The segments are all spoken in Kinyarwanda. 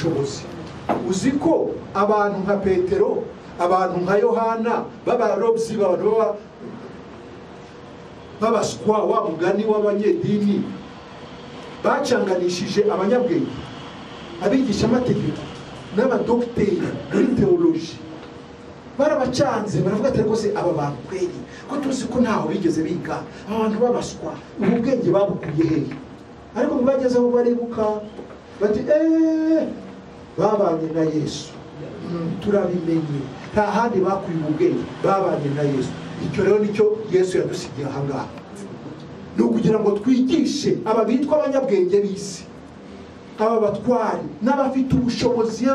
ubushobozi. Uziko abantu nka Petero, abantu nka Yohana, b'abarobyi, babaswa wa mugani w'abanyedini, bacanganishije abanyabwenge, abigisha amategeko n'abadogiteri muri teoloji. Barabacanze, baravuga ati rwose aba bantu kweli ko tuzi ko ntaho bigeze biga, abantu babaswa, ubu bwenge babukuye hehe? Ariko bageze aho baribuka bati babanye na Yesu, turabimenye, nta handi bakuye ubwenge, babanye na Yesu. Icyo rero nicyo Yesu yadusigiye aha ngaha, ni ukugira ngo twigishe aba bitwa abanyabwenge b'isi, aba batwari n'abafite ubushobozi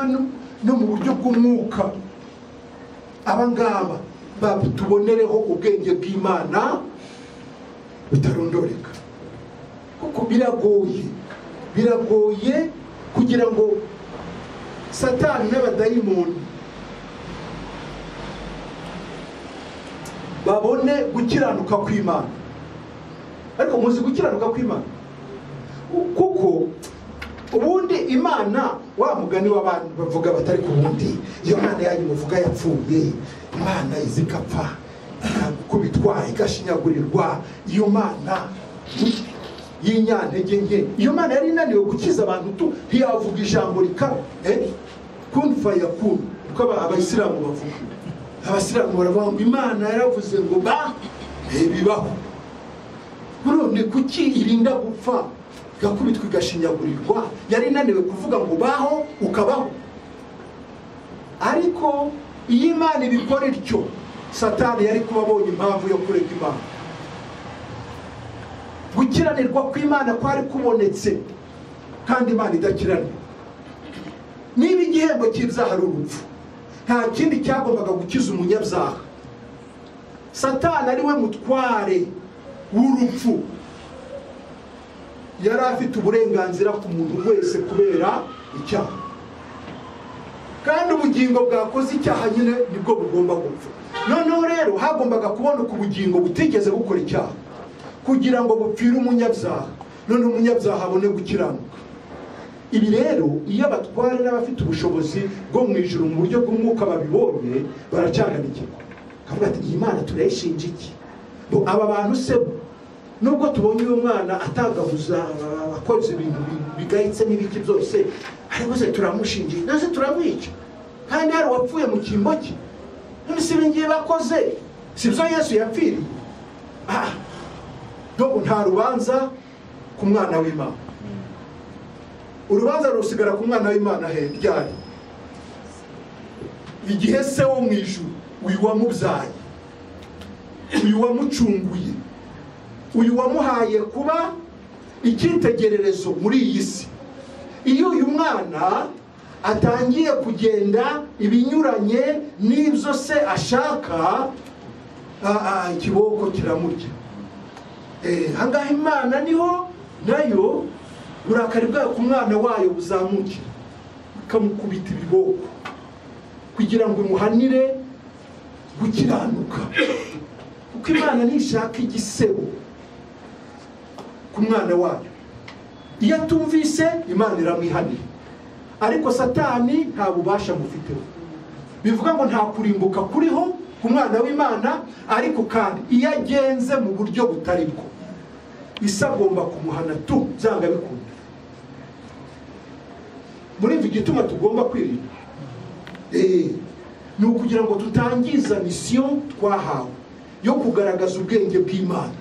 no mu buryo bw'umwuka. Aba ngaba tubonereho ubwenge bw'Imana butarondoreka, kuko biragoye kugira ngo Satani n'abadayimoni babone gukiranuka kw'Imana. Ariko muzi gukiranuka kw'Imana, kuko ubundi Imana, wa mugani w'abantu bavuga batari ku bundi, iyo Imana yanyu muvuga yapfuye, Imana izikapfa, kubitwa igashinyagurirwa, iyo Mana y'inyantege nke, iyo Mana yari inaniwe gukiza abantu ntiyavuga ijambo rikaba kun fayakun, uko abayisilamu bavuga. Abasilamu baravuga ngo Imana yaravuze ngo bibaho. None kuki irinda gupfa igakubitwa igashinyagurirwa? Yari inaniwe kuvuga ngo baho ukabaho. Ariko iyo Imana ibikora ityo, Satani yari kuba abonye impamvu yo kureka Imana. Gukiranirwa kw'Imana kwari kubonetse, kandi Imana idakiranirwa. Niba igihembo cy'ibyaha ari urupfu, nta kindi cyagombaga gukiza umunyabyaha. Satani ari we mutware w'urupfu, yari afite uburenganzira ku muntu wese kubera icyaha, kandi ubugingo bwakoze icyaha nyine nibwo bugomba gupfa. Noneho rero hagombaga kuboneka ubugingo butigeze bukora icyaha kugira ngo bupfire umunyabyaha, none umunyabyaha abone gukiranuka. Ibi rero iyo abatware n'abafite ubushobozi bwo mu ijuru mu buryo bw'umwuka babibonye, baracanganirwa, kavuga ati iyi Mana turayishinja iki? Aba bantu se nubwo tubonye uyu mwana atagabuza abakoze ibintu bigayitse n'ibiki byose, ariko se turamushinja, naze turamwica, kandi hari wapfuye mu cyimbo cye. None si ibingiye bakoze sibyo Yesu yapfiriye? Nta rubanza ku mwana w'Imana. Urubanza rusigara ku mwana w'Imana ryari? Igihe se wo mu ijuru, uyu wamubyaye, uyu wamucunguye, uyu wamuhaye kuba icyitegererezo muri iyi si, iyo uyu mwana atangiye kugenda ibinyuranye n'ibyo se ashaka, ikiboko kiramurya. Hangaha Imana niho nayo uburakari bwayo ku mwana wayo buzamukira, ikamukubita ibiboko kugira ngo imuhanire gukiranuka, kuko Imana ntishaka igisebo ku mwana wayo. Iyo atumvise Imana iramwihanira, ariko Satani nta bubasha mufiteho. Bivuga ngo nta kurimbuka kuriho ku mwana w'Imana, ariko kandi iyo agenze mu buryo butari bwo, Isi agomba kumuhana byanga bikunda. Muri ibi gituma tugomba kwirinda, ni ukugira ngo tutangiza misiyo twahawe yo kugaragaza ubwenge bw'Imana.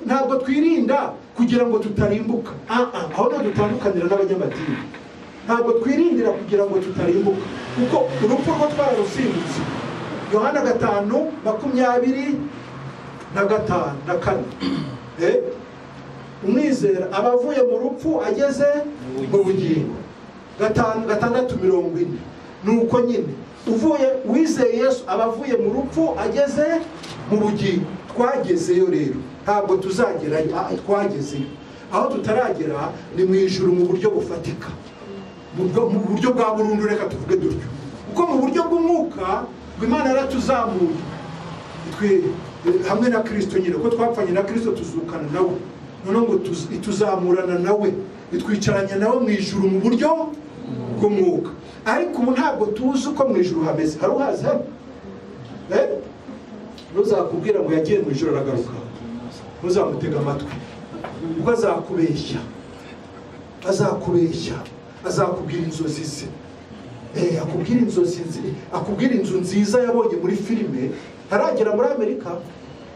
Ntabwo twirinda kugira ngo tutarimbuka, aho ntabwo dutandukanira n'abanyamadini. Ntabwo twirindira kugira ngo tutarimbuka, kuko urupfu rwo twararusimbutse. Yohana 5:25-4, umwizera abavuye mu rupfu ageze mu bugingo. 6:40, nuko nyine wizeye Yesu abavuye mu rupfu ageze mu bugingo. Twagezeyo rero, ntabwo tuzagerayo, twagezeyo. Aho tutaragera ni mu ijuru mu buryo bufatika, mu buryo bwa burundu, reka tuvuge dutyo, kuko mu buryo bw'umwuka Imana yaratuzamuye hamwe na Kristo nyine, ko twapfanye na Kristo tuzukana nawe, noneho ngo ituzamurana nawe bitwicaranya nawe mu ijuru mu buryo bw'umwuka. Ariko ubu ntabwo tuzi uko mu ijuru hameze. Hari uhazi hano? Ntuzakubwira ngo yagiye mu ijuru aragaruka, ntuzamutega amatwi, ubwo azakubeshya, azakubwira inzozi ze, akubwira inzu nziza yabonye muri filime. Haragera muri Amerika,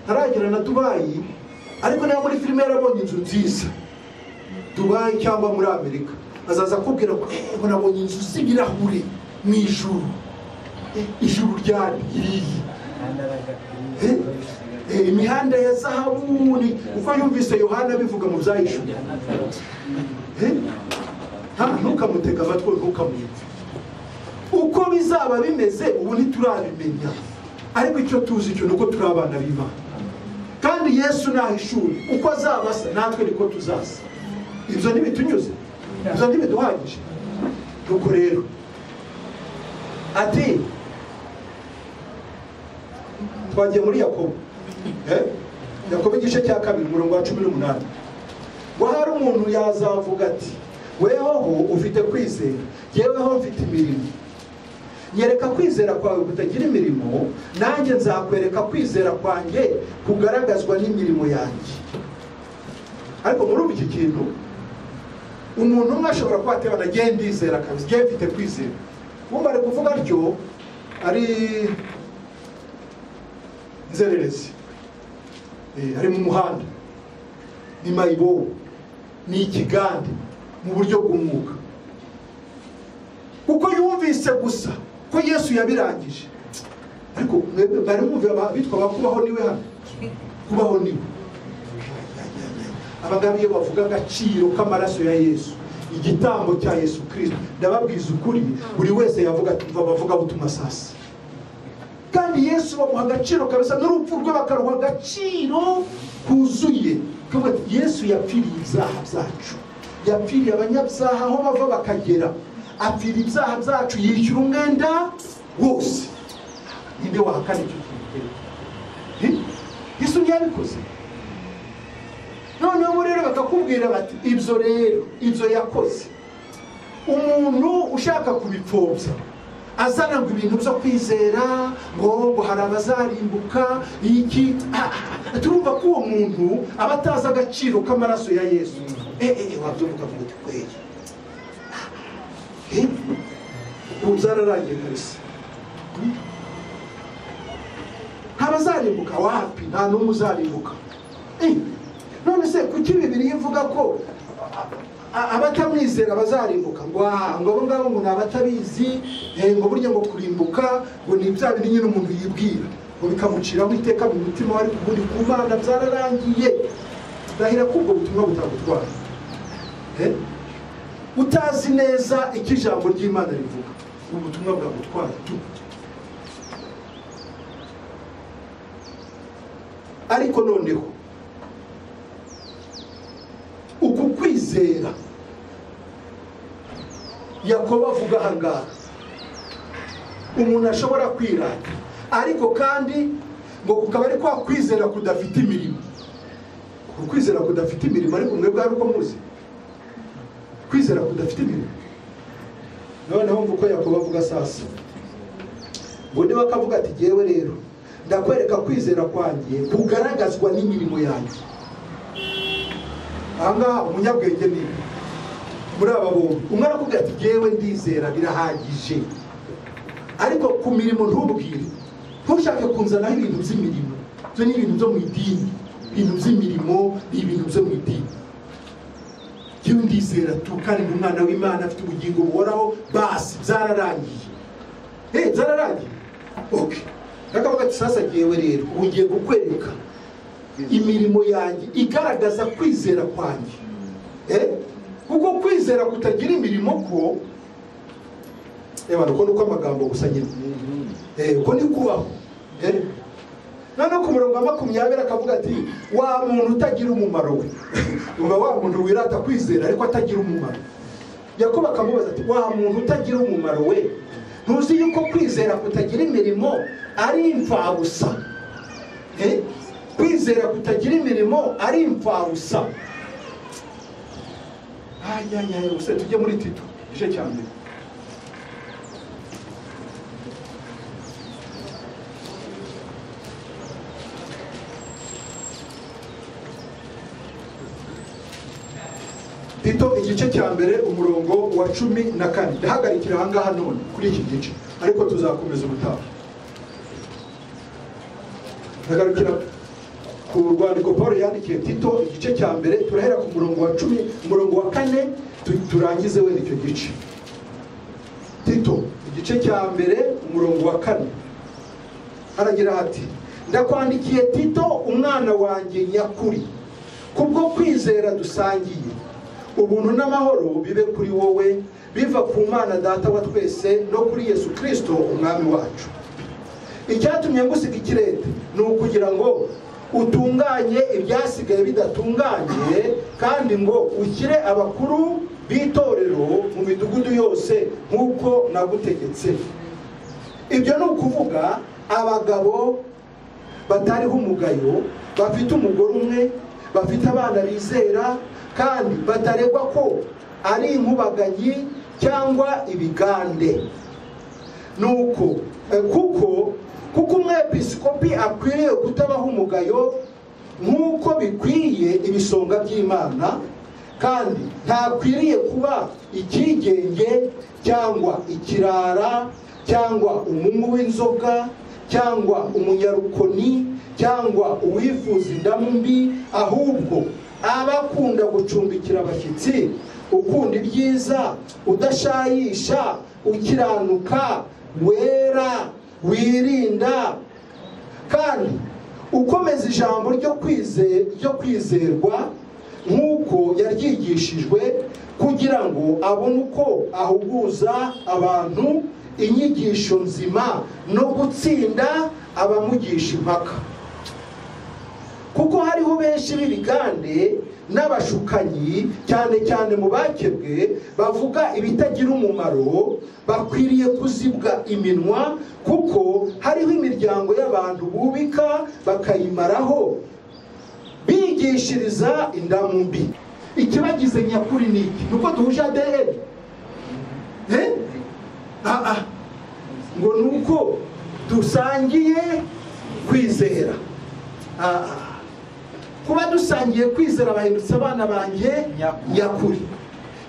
haragera na Dubai, ariko nayo muri filime yarabonye inzu nziza Dubai cyangwa muri Amerika. Azaza akubwira ko nabonye inzu z'ibirahure mu ijuru, ijuru ryari iriyi, imihanda ya zahabu, uko yumvise Yohana bivuga mu byahishwe. Ntukamutega amatwi, ntukamwumve. Uko bizaba bimeze ubu ntiturabimenya, ariko icyo tuzi cyo nuko turi abana b'Imana, kandi Yesu nahishuye uko azabasa natwe niko tuzasa. Ibyo ntibitunyuze, ibyo ntibiduhagije. Nuko rero ati twagiye muri Yakobo, Yakobo igice cya 2 umurongo wa 18. Ngo hari umuntu yazavuga ati weho ufite kwizera, yeweho mfite imirimo. Nyereka kwizera kwawe kutagira imirimo, nanjye nzakwereka kwizera kwanjye kugaragazwa n'imirimo yanjye. Ariko muri iki kintu umuntu umwe ashobora kuba atebana agiye ndizera kabisa, agiye mfite kwizera. Wumva ari kuvuga atyo ari nzererezi, ari mu muhanda, ni mayibo, ni ikigande mu buryo bw'umwuka, kuko yumvise gusa ko Yesu yabirangije. Ariko bari mumva bitwa bakubaho niwe hano, kubaho niwe. Abagabo iyo bavuga agaciro k'amaraso ya Yesu, igitambo cya Yesu Kristo, ndababwiza ukuri buri wese yavuga ati bavuga butumwa sasa. Kandi Yesu bamuha agaciro kabisa, n'urupfu rwe bakaruha agaciro kuzuye. Yesu yapfiriye ibyaha byacu, yapfiriye abanyabyaha aho bava bakagera, apfira ibyaha byacu, yishyura umwenda wose. Ninde wahakana icyo kintu? Yesu yabikoze. Noneho rero bakakubwira bati ibyo rero, ibyo yakoze. Umuntu ushaka kubipfobya azana ngo ibintu byo kwizera, ngo hari abazarimbuka iki. Turumva ko uwo muntu aba atazi agaciro k'amaraso ya Yesu. Wabyuka ngo tweye uzararangiye kabisa. Abazarimbuka wapi? Nta n'umwe uzarimbuka. None se kuki Bibiliya ivuga ko abatamwizera bazarimbuka? Ngo abo ngabo ngo nabatabizi, ngo burya ngo kurimbuka ngo ni bya bintu nyine umuntu yibwira, ngo bikamuciraho iteka mu mutima wari kubundi ku Mana byararangiye. Ndahira ko ubwo butumwa butagutwara, utazi neza icyo ijambo ry'Imana rivuga, ubutumwa bwagutwara tu. Ariko noneho uku kwizera Yakobo avuga ahangaha umuntu ashobora kwirata, ariko kandi ngo kukaba ari kwa kwizera kudafite imirimo. Ukwizera kudafite imirimo, ariko mwebwe ari uko muzi kwizera kudafite imirimo. Noneho mvuga ko Yakobo avuga sasa, ngo niba akavuga ati jewe rero ndakwereka kwizera kwanjye kugaragazwa n'imirimo yanjye. Ahangaha umunyabwenge ni muri aba bombi, umwe arakubwira ati jewe ndizera birahagije, ariko ku mirimo ntubwire, ntushake kunzanaho ibintu by'imirimo. Byo ni ibintu byo mu idini, ibintu by'imirimo ni ibintu byo mu idini. Jewe ndizera tu, kandi ndi umwana w'Imana, afite ubugingo buhoraho, basi byararangiye. Byararangiye. Okay. Nakavuga ati sasa jewe rero ugiye kukwereka imirimo yanjye igaragaza kwizera kwanjye. Kuko kwizera kutagira imirimo ko nuko amagambo gusa nyine. Uko ni kubaho. Noneho ku murongo wa 20 akavuga ati wa muntu utagira umumaro we. Umva wa muntu wirata kwizera ariko atagira umumaro. Yakobo akamubaza ati wa muntu utagira umumaro we, ntuzi yuko kwizera kutagira imirimo ari imfabusa? Kwizera kutagira imirimo ari imfabusa. Use tujye muri Tito igice cya mbere. Tito igice cya mbere umurongo wa 14. Ndahagarikira aha ngaha none kuri iki gice, ariko tuzakomeza ubutaha. Ndagarukira ku rwandiko Paulo yandikiye Tito igice cya mbere, turahera ku murongo wa 10, umurongo wa 4 turangize we icyo gice. Tito igice cya mbere umurongo wa 4 aragira ati: ndakwandikiye Tito umwana wanjye nyakuri, kubwo kwizera dusangiye, ubuntu n'amahoro bibe kuri wowe biva ku Mana Data wa twese no kuri Yesu Kristo umwami wacu. Icyatumye ngusiga ikirete ni ukugira ngo utunganye ibyasigaye bidatunganye, kandi ngo ushyire abakuru b'itorero mu midugudu yose nk'uko nagutegetse. Ibyo ni ukuvuga abagabo batariho umugayo, bafite umugore umwe, bafite abana bizera, kandi bataregwa ko ari inkubaganyi cyangwa ibigande. Nuko kuko umwepiskopi akwiriye kutabaho umugayo nk'uko bikwiye ibisonga by'Imana, kandi ntakwiriye kuba ikigenge cyangwa ikirara cyangwa umunywi w'inzoga cyangwa umunyarukoni cyangwa uwifuza indamu mbi, ahubwo abakunda gucumbikira abashyitsi, ukunda ibyiza, udashayisha, ukiranuka, wera, wirinda, kandi ukomeza ijambo ryo kwizerwa nk'uko yaryigishijwe, kugira ngo abone uko ahuguza abantu inyigisho nzima no gutsinda abamugisha impaka. Kuko hariho benshi b'ibigande n'abashukanyi, cyane cyane mu bakebwe, bavuga ibitagira umumaro, bakwiriye kuzibwa iminwa, kuko hariho imiryango y'abantu bubika bakayimaraho, bigishiriza indamu mbi. Ikibagize nyakuri ni iki? Nuko duhuje ADN? Ngo nuko dusangiye kwizera. Kuba dusangiye kwizera bahindutse abana banjye nyakuri.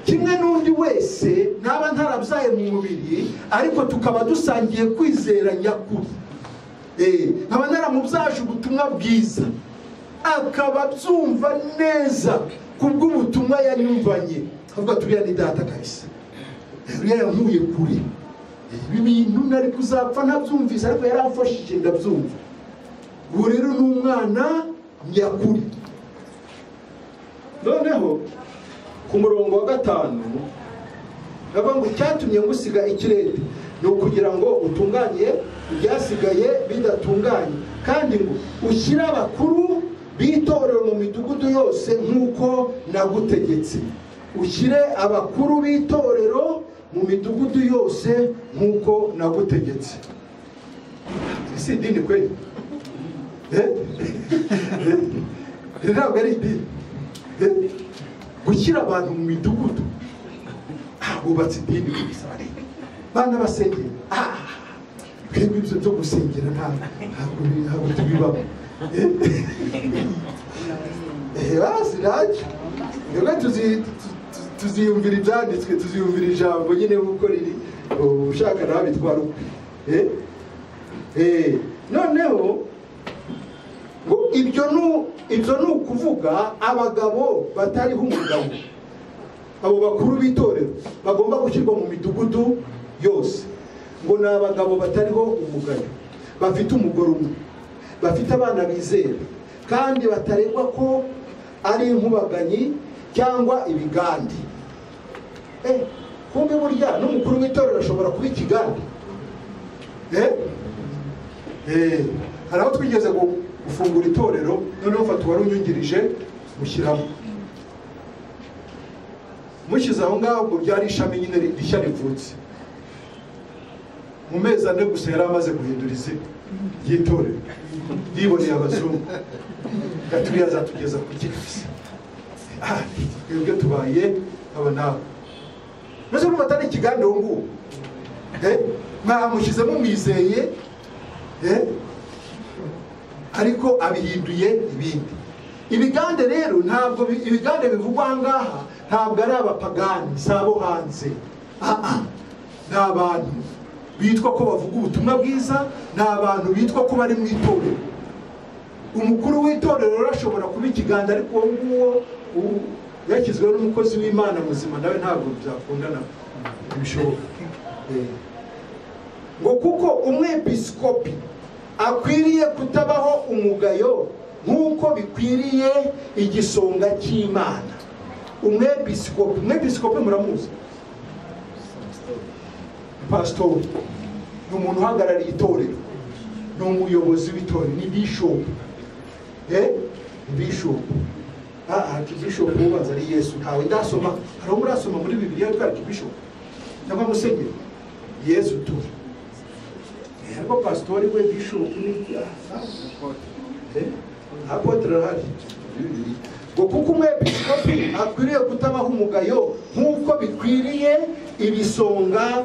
Kimwe n'undi wese naba ntarabyaye mu mubiri, ariko tukaba dusangiye kwizera nyakuri. Nkaba naramubyaje ubutumwa bwiza, akaba byumva neza kubw'ubutumwa yanyumvanye, avuga turiya ni data kahise, uriya yankuye kure, ibi bintu nari kuzapfa ntabyumvise, ariko yaramfashije ndabyumva. Ubu rero ni umwana nyakuri. Noneho ku murongo wa 5 bavuga ngo icyatumye ngusiga ikirete ni ukugira ngo utunganye ibyasigaye bidatunganye, kandi ngo ushyire abakuru b'itorero mu midugudu yose nk'uko nagutegetse. Ushyire abakuru b'itorero mu midugudu yose nk'uko nagutegetse. Si idini kweli? Ntabwo ari idini. Gushyira abantu mu midugudu, bubatse idini gusa, bana basengera. Twebwe ibyo byo gusengera ntabwo tubibamo. Basi racyo tuziyumvira ibyanditswe, tuziyumvira ijambo nyine nk'uko riri, ushaka nawe bitwara ukwe. Noneho ngo ibyo ni ukuvuga abagabo batariho umugabo, abo bakuru b'itorero bagomba gushyirwa mu midugudu yose. Ngo ni abagabo batariho umugayo, bafite umugore umwe, bafite abana bizera, kandi bataregwa ko ari inkubaganyi cyangwa ibigandi. Kumbe burya n'umukuru w'itorero ashobora kuba ikigandi. Hari aho twigeze gufungura itorero, noneho ufata uwari unyungirije mushyiramo, mushyize aho ngaho, ngo ryari ishami nyine rishya rivutse. Mu mezi 4 gusa yari amaze guhindura izina ry'itorero, yiboneye abazungu, gaturiya azatugeza ku gifisi. Twebwe tubaye aba nawe maze urumva atari ikigande uwo nguwo mwamushyizemo mwizeye ariko abihinduye ibindi. Ibigande rero ntabwo ibigande bivugwa ahangaha ntabwo ari abapagani sabo hanze, ni abantu bitwa ko bavuga ubutumwa bwiza, ni abantu bitwa ko bari mu itorero. Umukuru w'itorero arashobora kuba ikigande, ariko uwo nguwo yakizweho n'umukozi w'Imana muzima, nawe ntabwo byakundana bishoboka. Ngo kuko umwepiskopi akwiriye kutabaho umugayo nk'uko bikwiriye igisonga cy'Imana. Umwepiskopi muramuzi? Pastor ni umuntu uhagarariye itorero, ni umuyobozi w'itorero, ni bishop. Bishop bishop ubanza ari Yesu, ntawe ndasoma. Hari murasoma muri Bibiliya twari bishop cyangwa musenyeri? Yesu tu. Ariko pastori we bishop ni apotre hari. Ngo kuko umwepiskopi akwiriye kutabaho umugayo nk'uko bikwiriye ibisonga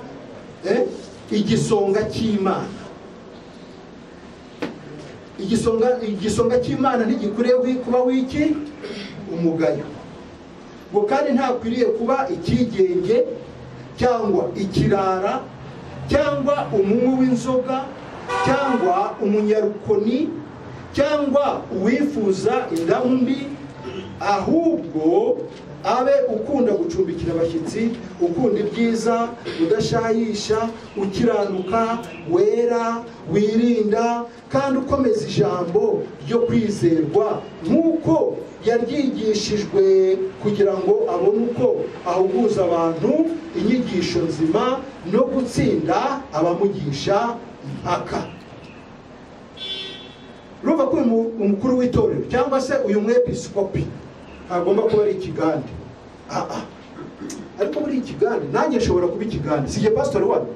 igisonga cy'Imana. Igisonga cy'Imana ntigikwiriye kuba wiki umugayo. Ngo kandi ntakwiriye kuba ikigenge cyangwa ikirara cyangwa umunywi w'inzoga cyangwa umunyarukoni cyangwa uwifuza indamu mbi, ahubwo abe ukunda gucumbikira abashyitsi, ukunda ibyiza, udashayisha, ukiranuka, wera, wirinda, kandi ukomeza ijambo ryo kwizerwa nk'uko yaryigishijwe, kugira ngo abone uko ahuguza abantu inyigisho nzima no gutsinda abamugisha impaka. Ruva ko umukuru w'itorero cyangwa se uyu mwepiskopi agomba kuba ari ikigande. Ariko muri ikigande nanjye nshobora kuba ikigande, sije pastor wano.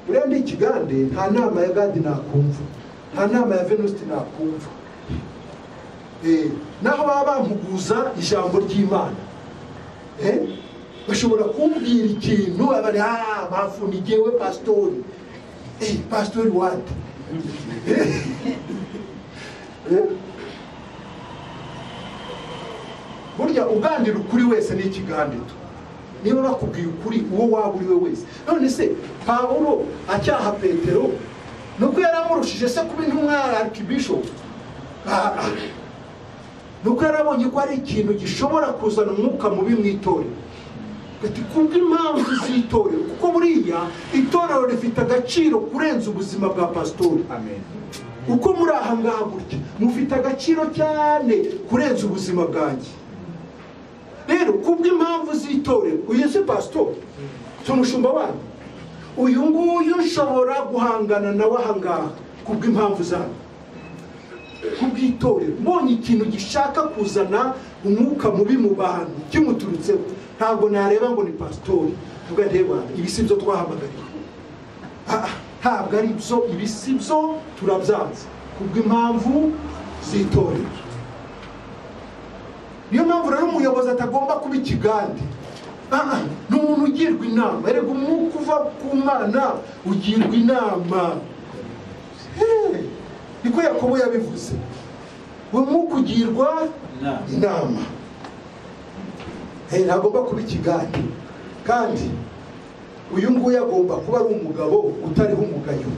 Uriya ndi ikigande, nta nama ya Gadi nakumva, nta nama ya Venuste nakumva. Naho baba bampuguza ijambo ry'Imana, bashobora kumbwira ikintu abari bafunigewe pastori. Pastori what? Burya ugandira ukuri wese ni ikigande tu. Niba bakubwiye ukuri uwo waba uri we wese. None se Pawulo acyaha Petero nuko yaramurushije se kuba intumwa archbishop? Nuko yarabonye ko ari ikintu gishobora kuzana umwuka mubi mu itorero. Gati kubwo impamvu z'itorero, kuko buriya itorero rifite agaciro kurenza ubuzima bwa pastori. Amen. Uko muri aha ngaha gutya mufite agaciro cyane kurenza ubuzima bwanjye. Rero kubwo impamvu z'itorero, uyu se pastor tumushumba wanyu, uyu nguyu ushobora guhangana nawe aha ngaha kubwo impamvu zanyu. Kubw'itorero mbonye ikintu gishaka kuzana umwuka mubi mu bantu kimuturutseho, ntabwo nareba ngo ni pastori tuvuga ndeba ibi sibyo twahamagariye. Ntabwo ari byo, ibi sibyo turabyanze kubw'impamvu z'itorero. Niyo mpamvu rero umuyobozi atagomba kuba ikigande. Ni umuntu ugirwa inama. Erega umwuka uva ku Mana ugirwa inama. Niko Yakobo yabivuze, uwo mwuka ugirwa inama. Ntagomba kuba ikigande. Kandi uyu nguyu agomba kuba ari umugabo utariho umugayo.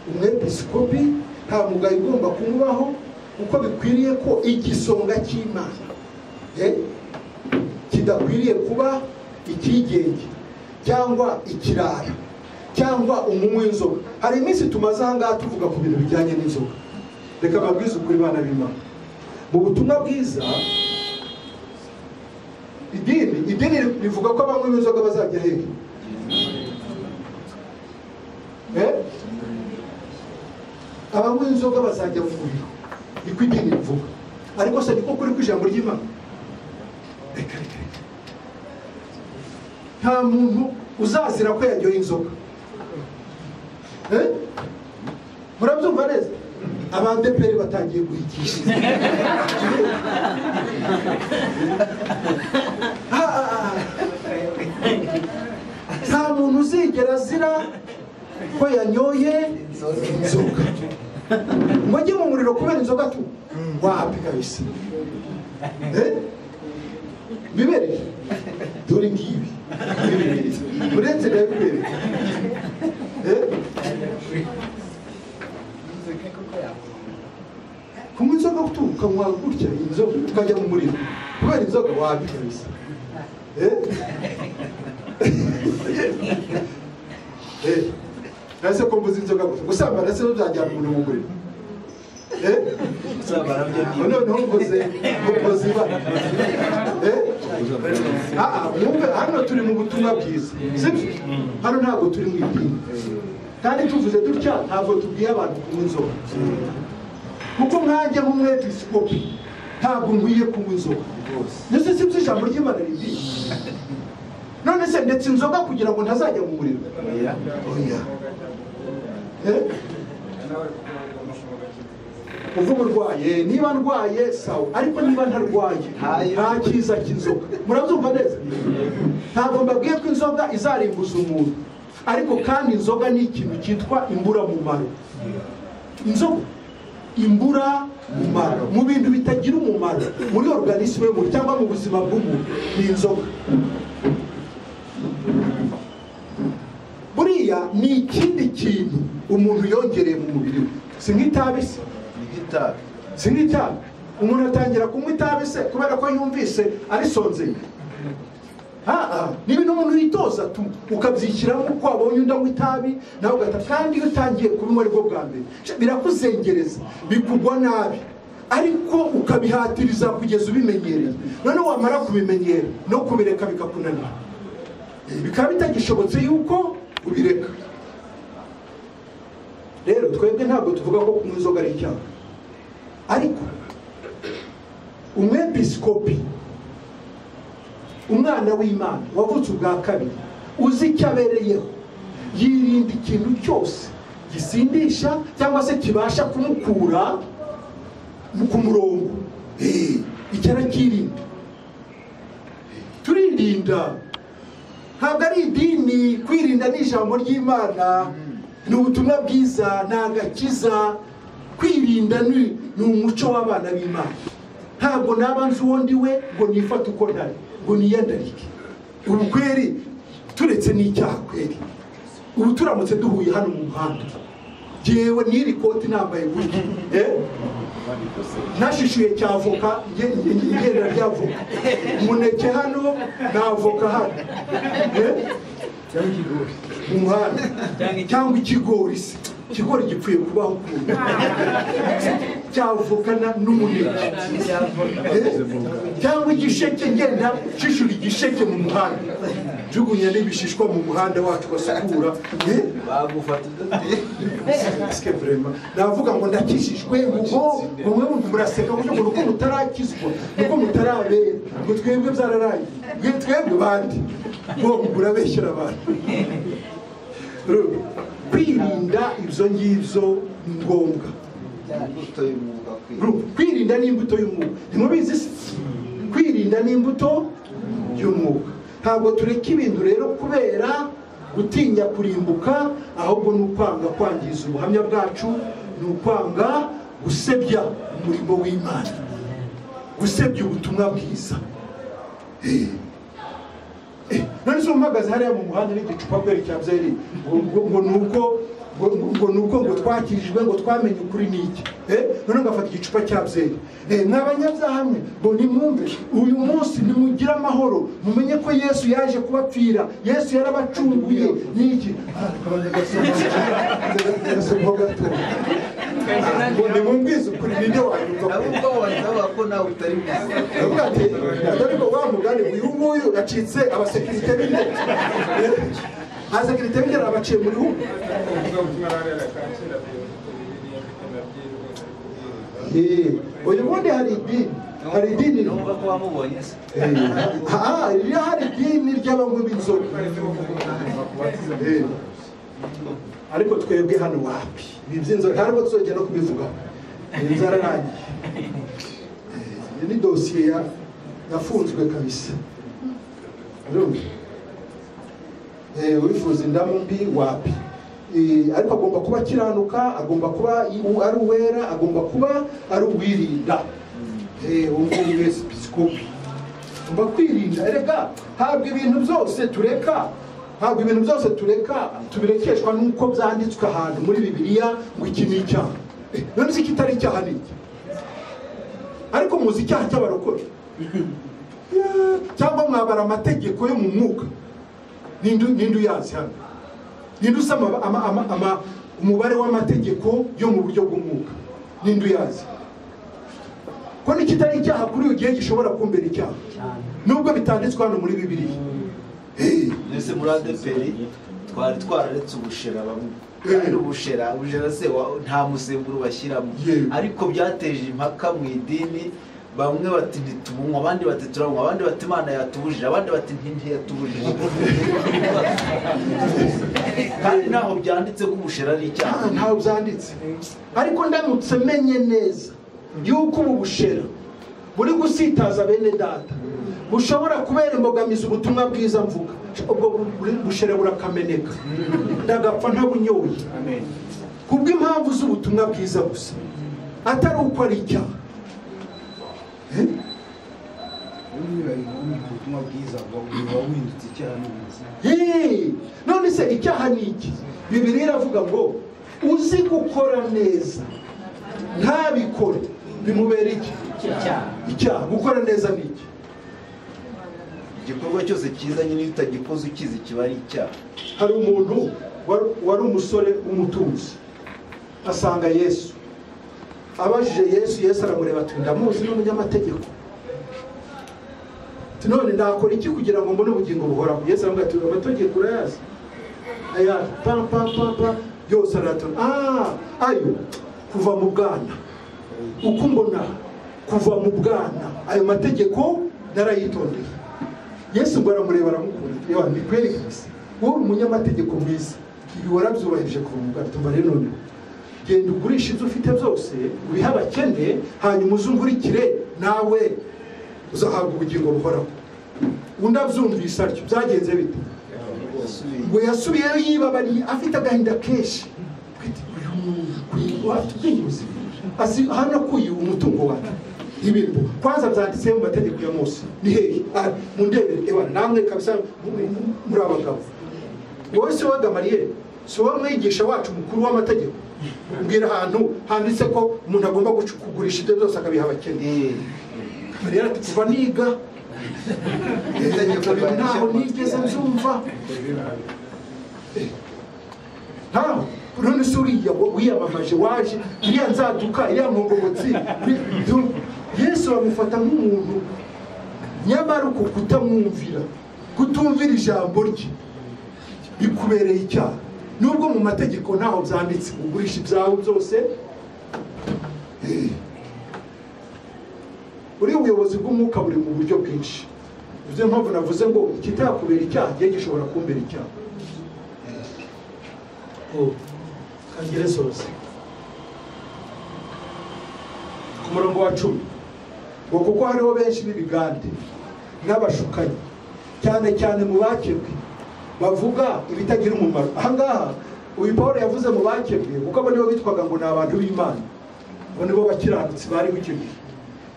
Umwepiskopi nta mugayo ugomba kumubaho, uko bikwiriye ko igisonga cy'Imana kidakwiriye kuba ikigenge cyangwa ikirara cyangwa umunywi w'inzoga. Hari iminsi tumaze aha ngaha tuvuga ku bintu bijyanye n'inzoga. Reka babwize ukuri bana b'Imana, mu butumwa bwiza idini rivuga ko abanywi b'inzoga bazajya hehe? Abanywi b'inzoga bazajya mu muriro, niko idini rivuga. Ariko se niko kuri kw'ijambo ry'Imana? Reka nta muntu uzazira ko yaryoye inzoga. Murabyumva neza? abadeperi batangiye guhigisha nta muntu uzigera azira ko yanyoye inzoga ngo ajye mu muriro kubera inzoga tu wapi kabisa bibereye dore ngibi uretse nawe bibereye kunywa inzoga guturuka mwa gutya inzoga ukajya mu muriro kubera inzoga wapi kabisa nase ko mbuzi inzoga gusa gusambana se byajyana umuntu mu muriro noneho ngoze ibara mwumve hano turi mu butumwa bwiza sibyo hano ntabwo turi mu idini kandi tuvuze dutya ntabwo tubwiye abantu kunywa inzoga kuko mwanjye nk'umwepiskopi ntabwo nkwiye kunywa inzoga ndetse sibyo ijambo ry'Imana ribizi none se ndetse inzoga kugira ngo ntazajya mu muriro oya uvuga urwaye niba ndwaye sawa ariko niba ntarwaye nta cyiza cy'inzoga murabyumva neza ntabwo mbabwiye ko inzoga izarimbuza umuntu ariko kandi inzoga ni ikintu cyitwa imburamumaro inzoga imburamumaro mu bintu bitagira umumaro muri organisme y'umuntu cyangwa mu buzima bw'umuntu ni inzoga buriya ni ikindi kintu umuntu yongereye mu mubiri we si nk'itabi se si nk'itabi umuntu atangira kunywa itabi se kubera ko yumvise arisonzeye ni ibintu umuntu yitoza ukabyishyiramo uko wabonye undi anywa itabi nawe ugahita kandi iyo utangiye kubinywa aribwo bwa mbere birakuzengereza bikugwa nabi ariko ukabihatiriza kugeza ubimenyereye noneho wamara kubimenyera no kubireka bikakunanira bikaba bitagishobotse yuko ubireka rero twebwe ntabwo tuvuga ko kunywa inzoga ari icyaha ariko umwepiskopi umwana w'Imana wavutse ubwa kabiri uzi icyo abereyeho yirinda ikintu cyose gisindisha cyangwa se kibasha kumukura ku murongo icyo arakirinda turirinda ntabwo ari idini kwirinda n'ijambo ry'Imana ni ubutumwa bwiza ni agakiza kwirinda ni umuco w'abana b'Imana ntabwo nabanze uwo ndi we ngo nifate uko ntari ngo niyandarike ubu kweri turetse n'icyaha kweri ubu turamutse duhuye hano mu muhanda jewe n'iri koti nambaye gutya nashishuye cyavoka ngenda ryavoka umuneke hano navoka hano umuhanda cyangwa ikigori se ikigori gipfuye kubaho ukuntu cyavukana n'umuneke cyangwa igisheke ngenda shishura igisheke mu muhanda jugunya n'ibishishwa mu muhanda wacu basukura navuga ngo ndakishijwe ngo mwe muraseka ngo nuko mutarakizwa nuko mutarabera ngo twebwe byararangiye twebwe bandi ngo murabeshyira abantu kwirinda ibyo ngibyo ni ngombwa kwirinda n'imbuto y'umwuka ntimubizi se kwirinda n'imbuto y'umwuka ntabwo tureka ibintu rero kubera gutinya kurimbuka ahubwo ni ukwanga kwangiza ubuhamya bwacu ni ukwanga gusebya umurimo w'Imana gusebya ubutumwa bwiza none se umuhagaze hariya mu muhanda n'igicupa kwerekera byeri ngo nuko ngo twakijijwe ngo twamenye ukuri n'iki none ngafata igicupa cya byeri mw'abanyabyaha mwe ngo nimwumve uyu munsi nimugire amahoro mumenye ko Yesu yaje kubapfira Yesu yarabacunguye n'iki ngo nimwumvize ukuri ninde wanyumva ko nawe utari mwiza ariko wa mugani uyu nguyu yacitse abasekirite b'inde abasekirite b'inde abaciye muri hu uyu bundi hari idini numva ko wamubonye se hari idini ry'abanywi b'inzoga ariko twebwe hano wapi ibi by'inzoga ntabwo tuzongera no kubivugaho zararangiye. Iyi ni dosiye yafunzwe kabisa. Wifuza indamu mbi wapi? Ariko agomba kuba akiranuka, agomba kuba ari uwera, agomba kuba ari uwirinda. Uwo wese episkopi agomba kwirinda. Erega habwa ibintu byose tureka, tubirekeshwa nuko byanditswe ahantu muri Bibiliya ngo iki ni icyaha. None se kitari icyaha ni iki? Ariko muzi icyaha cy'abarokore cyangwa mwabara amategeko yo mu mwuka? Nindu yazi hano? Nindu usama umubare w'amategeko yo mu buryo bw'umwuka? Nindu yazi? Ko nikitari icyaha kuri ugiye gishobora kumbera icyaha nubwo bitanditswe hano muri Bibiliya. Nese muri ADPR twari twararetse ubushera bamwe. Kandi ubushera se nta musemburo bashyiramo, ariko byateje impaka mu idini. Bamwe bati ntitumunywa, abandi bati turanywa, abandi bati Imana yatubujije, abandi bati ntiyatubujije. Kandi naho byanditse ko ubushera ari icyaha. Ntaho byanditse. Ariko ndamutse menye neza yuko ubu bushera buri gusitaza bene data, bushobora kubera imbogamizi ubutumwa bwiza mvuga, ubwo bushera burakameneka, ndagapfa ntabunyoye. Kubw'impamvu z'ubutumwa bwiza gusa, atari uko ari icyaha. ubutumwa bwiza buba windutse icyaha n'ubuzi. None se icyaha ni iki? Bibiliya iravuga ngo uzi gukora neza ntabikore bimubera iki? Icyaha. Gukora neza ni iki? Igikorwa cyose cyiza nyine iyo utagikoze ukizi kiba ari icyaha. Hari umuntu wari umusore w'umutunzi asanga Yesu. Abajije Yesu aramureba ati ndamuzi n'umunyamategeko. None ndakora iki kugira ngo mbone ubugingo buhoraho? Yesu aramubwira ati amategeko urayazi? Aya pa yose aratona. Ayo kuva mu bwana. Uko mbona kuva mu bwana ayo mategeko narayitondeye. Yesu ngo aramureba aramukunda. Ni kweli kabisa. Wowe umunyamategeko mwiza, ibi warabyubahirije kuva mu bwana. Tumva rero none genda ugurisha ibyo ufite byose ubiha abakene, hanyuma uzungurikire nawe uzahabwa ubugingo buhoraho. Undi abyumvise atyo byagenze bite? Ngo yasubiyeyo yibabariye afite agahinda kenshi. Hano kuyi umutungo wacu ibintu kwanza byanditse mu mategeko ya Mose ni hehe? Mundebere namwe kabisa muri abagabo. Wowe se wagamariye so wamwigisha wacu mukuru w'amategeko, mbwira ahantu handitse ko umuntu agomba kugurisha ibyo byose akabiha abakene. Rero ati kuva niga ntaho nigeze nzumva. Ntaho none se uriya wiyamamaje waje iriya nzaduka iriya nkongobotsi. Yesu bamufata nk'umuntu, nyamara uko kutamwumvira, kutumvira ijambo rye bikubereye icyaha. Nubwo mu mategeko ntaho byanditse ugurisha ibyawe byose. Uri ubuyobozi bw'umwuka buri mu buryo bwinshi. Niyo mpamvu navuze ngo ikitakubera icyaha gihe gishobora kumbera icyaha. Kangire sose ku murongo wa 10 ngo kuko hariho benshi b'ibigande n'abashukanyi cyane mu bakebwe bavuga ibitagira umumaro. Ahangaha uyu Paulo yavuze mu bakebwe kuko abo nibo bitwaga ngo ni abantu b'Imana, abo nibo bakiranutsi bari bukebwe.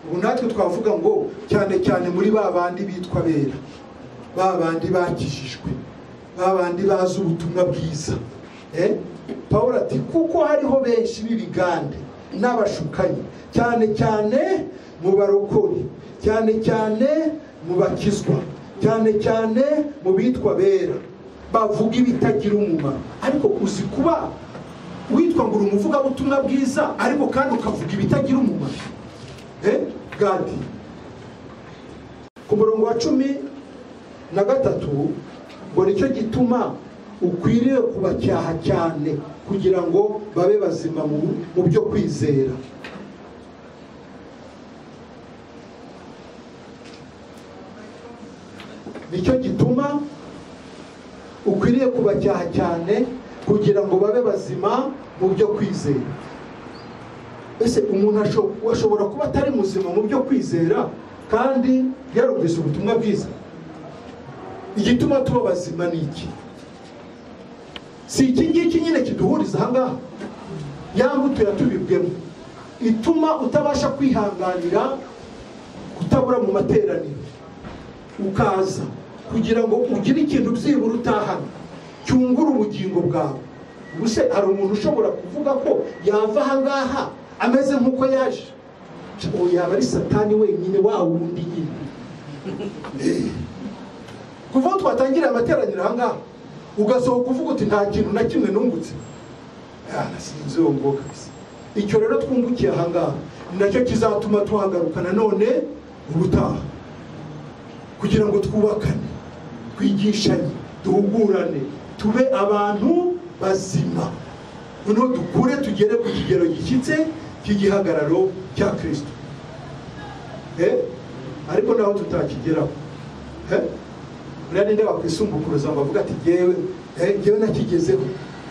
Ubu natwe twavuga ngo cyane muri babandi bitwa bera, babandi bakijijwe, babandi bazi ubutumwa bwiza. Paulo ati kuko hariho benshi b'ibigande n'abashukanyi cyane mu barokori, cyane mu bakizwa, cyane mu bitwa bera, bavuga ibitagira umumaro. Ariko uzi kuba witwa ngo umuvuga ubutumwa bwiza ariko kandi ukavuga ibitagira umumaro? Gadi ku murongo wa 13 ngo nicyo gituma ukwiriye kubacyaha cyane kugira ngo babe bazima mu byo kwizera. Nicyo gituma ukwiriye kubacyaha cyane kugira ngo babe bazima mu byo kwizera. ese umuntu ashobora kuba atari muzima mu byo kwizera kandi yarumvise ubutumwa bwiza? Igituma tuba bazima ni iki? Si iki ngiki nyine kiduhuriza ahangaha? Ya mbuto yatubibwemo ituma utabasha kwihanganira kutabura mu materaniro, ukaza kugira ngo ugire ikintu byibura utahana cyungura ubugingo bwawe. Ubuse hari umuntu ushobora kuvuga ko yava ahangaha ameze nk'uko yaje? Yaba ari Satani wenyine wa wundi nyine. Kuva twatangira amateraniro ahangaha ugasohoka uvuga uti nta kintu na kimwe nungutse, nasinzi uwo ngo kabisa. Icyo rero twungukiye ahangaha ni nacyo kizatuma tuhagaruka nanone ubutaha, kugira ngo twubakane, twigishanye, duhugurane, tube abantu bazima, noneho dukure tugere ku kigero gishyitse cy'igihagararo cya Kristo. Ariko naho tutakigeraho, ninde wakwisumbukuruza ngo avuga ati jyewe nakigezeho,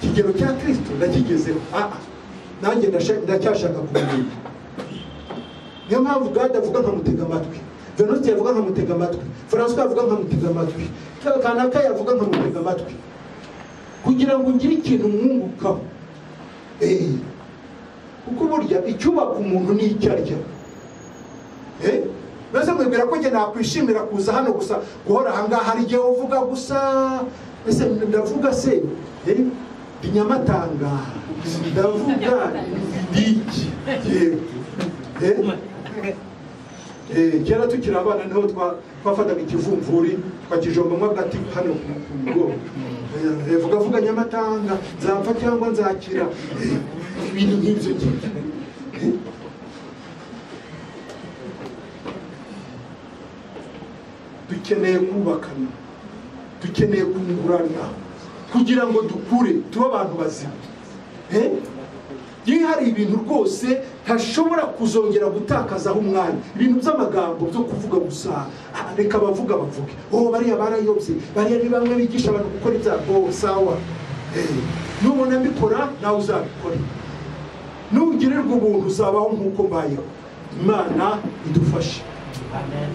kigero cya Kristo nakigezeho? Nanjye ndacyashaka kumenya. Niyo mpamvu God avuga nkamutega amatwi, Venuste yavuga nkamutega amatwi, François yavuga nkamutega amatwi, Kanaka yavuga nkamutega amatwi, kugira ngo ngire ikintu mwungukaho. Kuko burya icyubaka umuntu ni icyo arya. Mbese mwibwira ko njye nakwishimira kuza hano gusa guhora ahangaha hari igihe uvuga gusa? Ese ndavuga se ndi Nyamatanga, ndavuga iki? Kera tukiri abana niho twafataga ikivumvuri twakijombamo agati hano ku ngo vuga Nyamatanga nzapfa cyangwa nzakira, ibintu nk'ibyo ngibyo. Dukeneye kubakana, dukeneye kungurana kugira ngo dukure tube abantu bazima. Iyo hari ibintu rwose ntashobora kuzongera gutakazaho umwanya, ibintu by'amagambo byo kuvuga gusa, reka bavuge bariya barayobye, bariya ni bamwe bigisha abantu gukora ibyaha. Sawa, nubona mbikora nawe uzabikora, nugirirwa ubuntu uzabaho nk'uko mbayeho. Imana idufashe. Amen.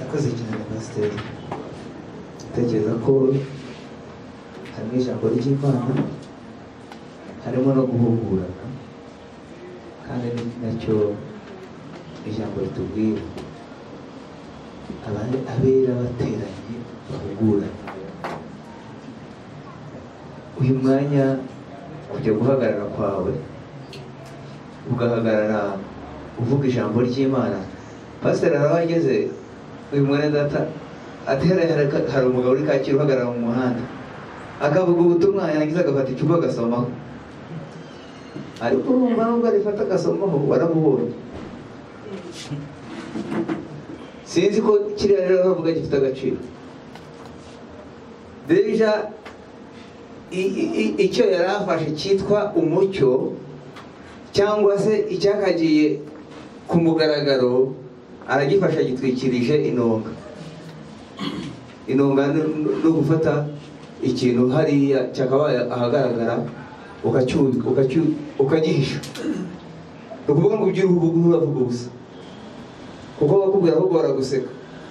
Akoze cyane Pasiteri. Tekereza ko harimo ijambo ry'Imana, harimo no guhugurana, kandi nacyo ijambo ritubwira abera bateranye bahugurana. Uyu mwanya kujya guhagarara kwawe ugahagarara uvuga ijambo ry'Imana. Pasiteri arabageze uyu mwene data atera hari umugabo uri Kacyiru uhagarara mu muhanda akavuga ubutumwa, yarangiza agafata icupa agasomaho, ariko urumva nubwo arifata agasomaho waramubonye. Sinzi ko kiriya rero bavuga gifite agaciro. Deja icyo yari afashe cyitwa umucyo cyangwa se icyakagiye ku mugaragaro aragifasha gitwikirije inonga. Inonga no gufata ikintu hariya cyakabaye ahagaragara ukagihisha. Ukuvuga ngo by'uruhu uravuga ubusa, kuko bakubwira ahubwo baraguseka,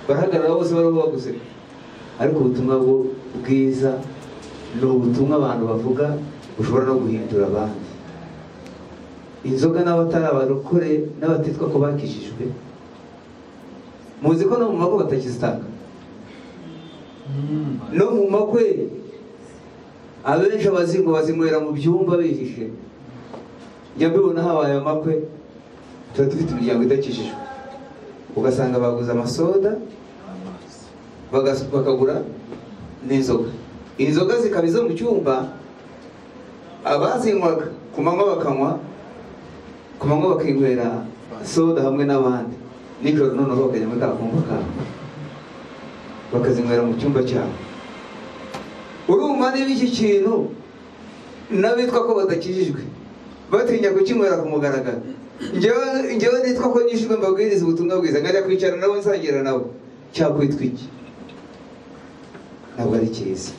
barahagarara bose bari baguseka. Ariko ubutumwa bwiza ni ubutumwa abantu bavuga bushobora no guhindura abandi. Inzoga n'abatari abarokore n'abatitwa ko bakijijwe, muzi ko no mu makwe batakizitanga. No mu makwe abenshi abazingo bazinywera mu byumba bihishe. Njya mbibona habaye amakwe, tuba dufite imiryango idakijijwe, ugasanga baguze amasoda bakagura n'inzoga. Inzoga zikaba izo mu cyumba, abazinywaga ku manywa bakanywa, ku manywa bakinywera soda hamwe n'abandi, nijoro noneho bakajya muri kakumba kabo bakazinywera mu cyumba cyabo. Urumva niba iki kintu n'abitwa ko badakijijwe batinya kukinywera ku mugaragaro, njyewe nitwa ko nishijwe mbabwiriza ubutumwa bwiza, nkajya kwicara nabo nsangira nabo, cyakwitwa iki? Ntabwo ari cyiza,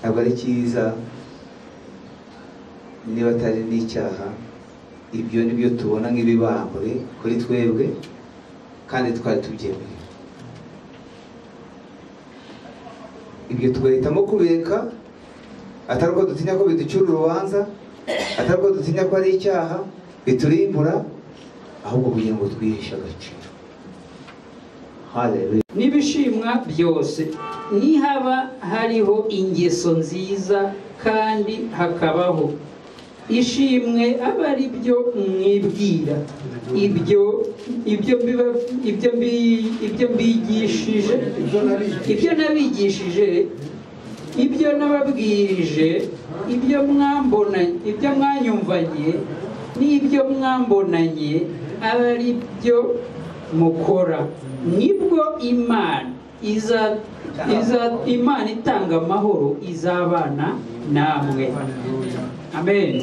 ntabwo ari cyiza. niba atari n'icyaha, ibyo nibyo tubona nk'ibibambwe kuri twebwe kandi twari tubyemeye. Ibyo tugahitamo kubireka, atari uko dutinya ko biducura urubanza, atari uko dutinya ko ari icyaha biturimbura, ahubwo kugira ngo twiheshe agaciro. Haleluya. N'ibishimwa byose nihaba hariho ingeso nziza kandi hakabaho ishimwe, aba ari byo mwibwira, ibyo mbigishije, ibyo nabigishije, ibyo nababwirije, ibyo mwanyumvanye n'ibyo mwambonanye, aba ari byo mukora. Nibwo Imana itanga amahoro izabana namwe. Amen.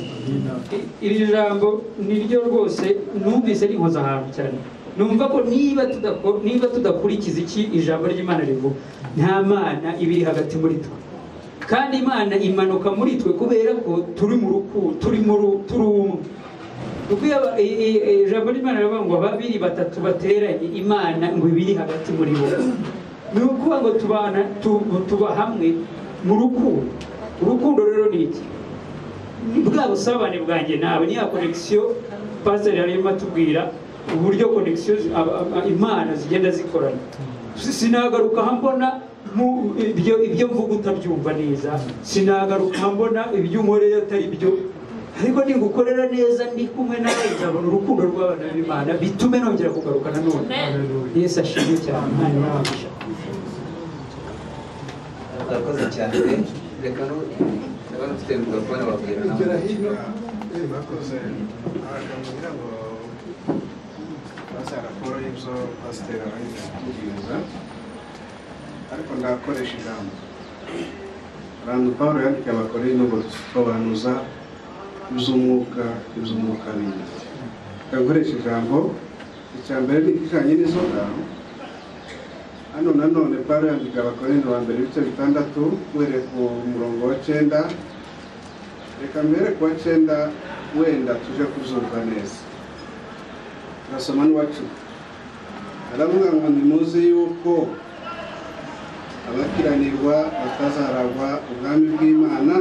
Iri jambo niryo rwose numvise rinkoza ahantu cyane. Numva ko niba tudakurikiza iki ijambo ry'Imana rivuga, nta Mana ibiri hagati muri twe. Kandi Imana imanuka muri twe kubera ko turi mu rukundo, turi umwe. Ijambo ry'Imana rivuga ngo babiri batatu bateranye, Imana ngo ibiri hagati muri bo. Ni ukuvuga ngo tuba hamwe mu rukundo. Urukundo rero ni iki? Bwa busabane bwanjye nawe, niya connection pastor arimo atubwira uburyo connection Imana zigenda zikorana. Sinagaruka hambona ibyo mvuga utabyumva neza, sinagaruka hambona ibyo unkoreye atari byo, ariko ningukorera neza ndi kumwe nawe, nzabona urukundo rw'abana b'Imana bitume nongera kugaruka nanone. Yesu ashimwe cyane. Imana ibahe. Urakoze cyane. Reka ndabona ufite mikrofone wabwira nawe. Bakoze kugira ngo basa raporo y'ibyo pasiteri arangije kutubwiriza, ariko ndakoresha ijambo abantu Pawulo yandikiye Abakorinto ngo dusobanuza iby'umwuka bindi. Ndakoresha ijambo icya mbere ni ikijyanye n'inzoga. Hano nanone Pawulo yandikiye Abakorinto wa mbere ibice 6 uhereye ku murongo wa 9. Reka mbere ku wa 9 wenda tuje kuzumva neza. Turasoma n'uwacu. Aravuga ngo nimuzi yuko abakiranirwa batazaragwa ubwami bw'Imana.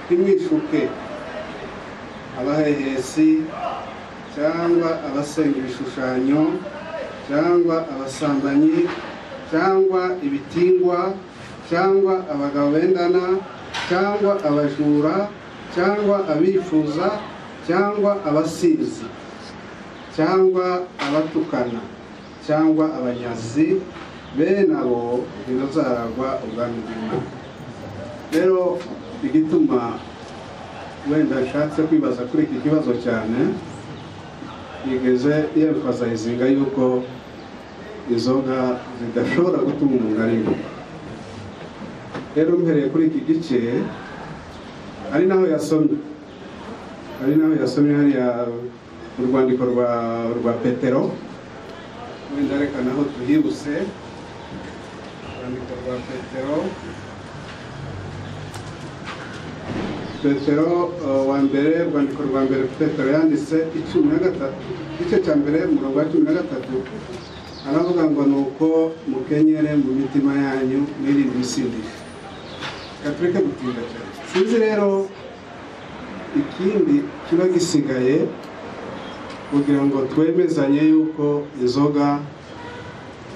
Ntimwishuke abahehesi cyangwa abasenga ibishushanyo cyangwa abasambanyi cyangwa ibitingwa cyangwa abagabo bendana cyangwa abajura cyangwa abifuza cyangwa abasizi cyangwa abatukana cyangwa abanyazi, bene abo ntibazaragwa ubwami bw'Imana. Rero igituma wenda nshatse kwibaza kuri iki kibazo cyane, yigeze yemfasayizinga yuko inzoga zidashobora gutuma umuntu arimbuka. Rero mpereye kuri iki gice ari naho yasomye hariya mu rwandiko rwa Petero. Wenda reka naho tuhibuse urwandiko rwa Petero wa mbere, urwandiko rwa mbere Petero yanditse 13 igice cya mbere umurongo wa 13, aravuga ngo nuko mukenyere mu mitima yanyu mwirinde ibisindisha. Katureke gutinda cyane. Sinzi rero ikindi kiba gisigaye kugira ngo twemezanye yuko inzoga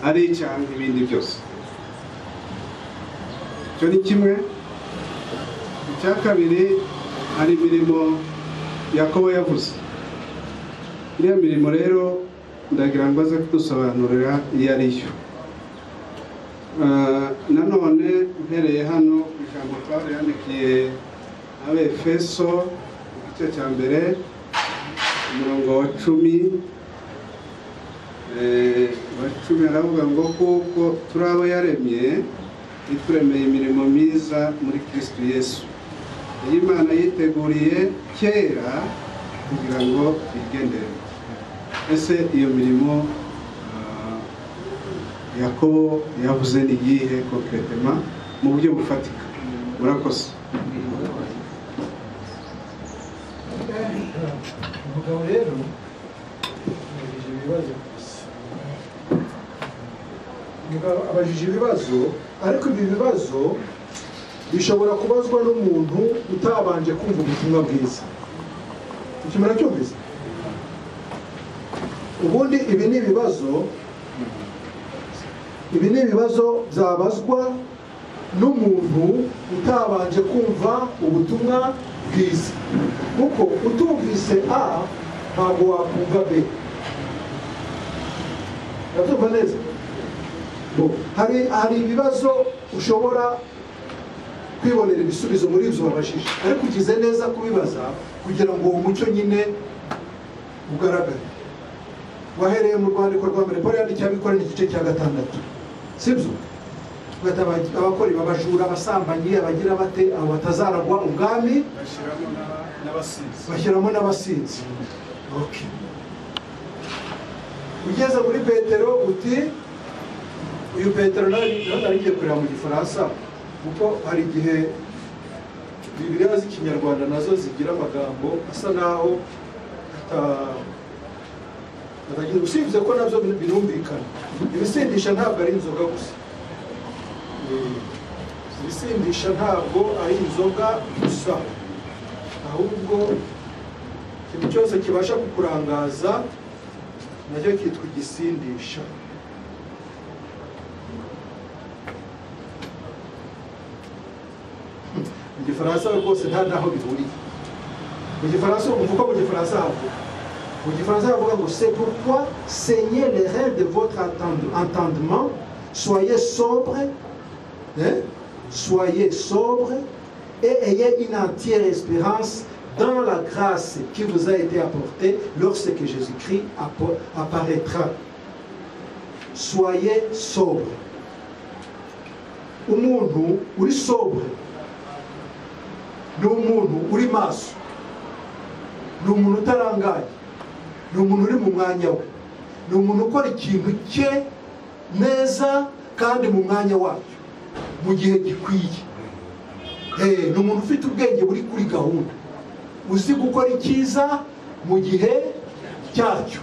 ari icyaha nk'ibindi byose. Icyo ni kimwe. Icya kabiri, hari imirimo Yakobo yavuze. Iriya mirimo rero ndagira ngo aze kudusobanurira iyo ari yo. Nanone mpereye hano ijambo Pawulo yandikiye Abefeso igice cya mbere umurongo wa 10 aravuga ngo kuko turi abo yaremye, ituremeye imirimo myiza muri Kristo Yesu, iyi Imana yiteguriye kera kugira ngo igendere. Ese iyo mirimo Yakobo yavuze ni iyihe konkretema mu buryo bufatika? Murakoze. abajije ibibazo, ariko ibi bibazo bishobora kubazwa n'umuntu utabanje kumva ubutumwa bwiza. Ukimara cyumvise? Ubundi ibi ni ibibazo byabazwa n'umuntu utabanje kumva ubutumwa bwiza, kuko utumvise A ntabwo wakumva B. Ndabyumva neza? Hari ibibazo ushobora kwibonera ibisubizo muri ibyo wabajije, ariko ugize neza kubibaza kugira ngo uwo mucyo nyine ugaragare. Wahereye mu rwandiko rwa mbere Pawulo yandikiye Abikorintho igice cya 6, sibyo? Abakora abajura, abasambanyi, abagira bate, abo batazaragwa ubwami, bashyiramo n'abasinzi. Okay. Ugeze muri Petero uti, uyu Petero nari ngiye kureba mu Gifaransa, kuko hari igihe Bibiliya z'ikinyarwanda nazo zigira amagambo asa naho usibye ko nabyo birumvikana. Ibisindisha ntabwo ari inzoga gusa, ibisindisha ntabwo ari inzoga gusa, ahubwo ikintu cyose kibasha kukurangaza nacyo kitwa igisindisha. Mu Gifaransa rwose nta naho bihuriye. Mu Gifaransa uvuga mu Gifaransa havuga, mu Gifaransa havuga ngo c'est pourquoi saignez les reins de votre entendement, soyez sobre, et ayez une entière espérance dans la grâce qui vous a été apportée lorsque Jésus-Christ apparaîtra. Soyez sobre. Umuntu uri sobre ni umuntu uri maso, ni umuntu utarangaye, ni umuntu uri mu mwanya we, ni umuntu ukora ikintu cye neza kandi mu mwanya wacyo mu gihe gikwiye. Ni umuntu ufite ubwenge buri kuri gahunda, uzi gukora icyiza mu gihe cyacyo.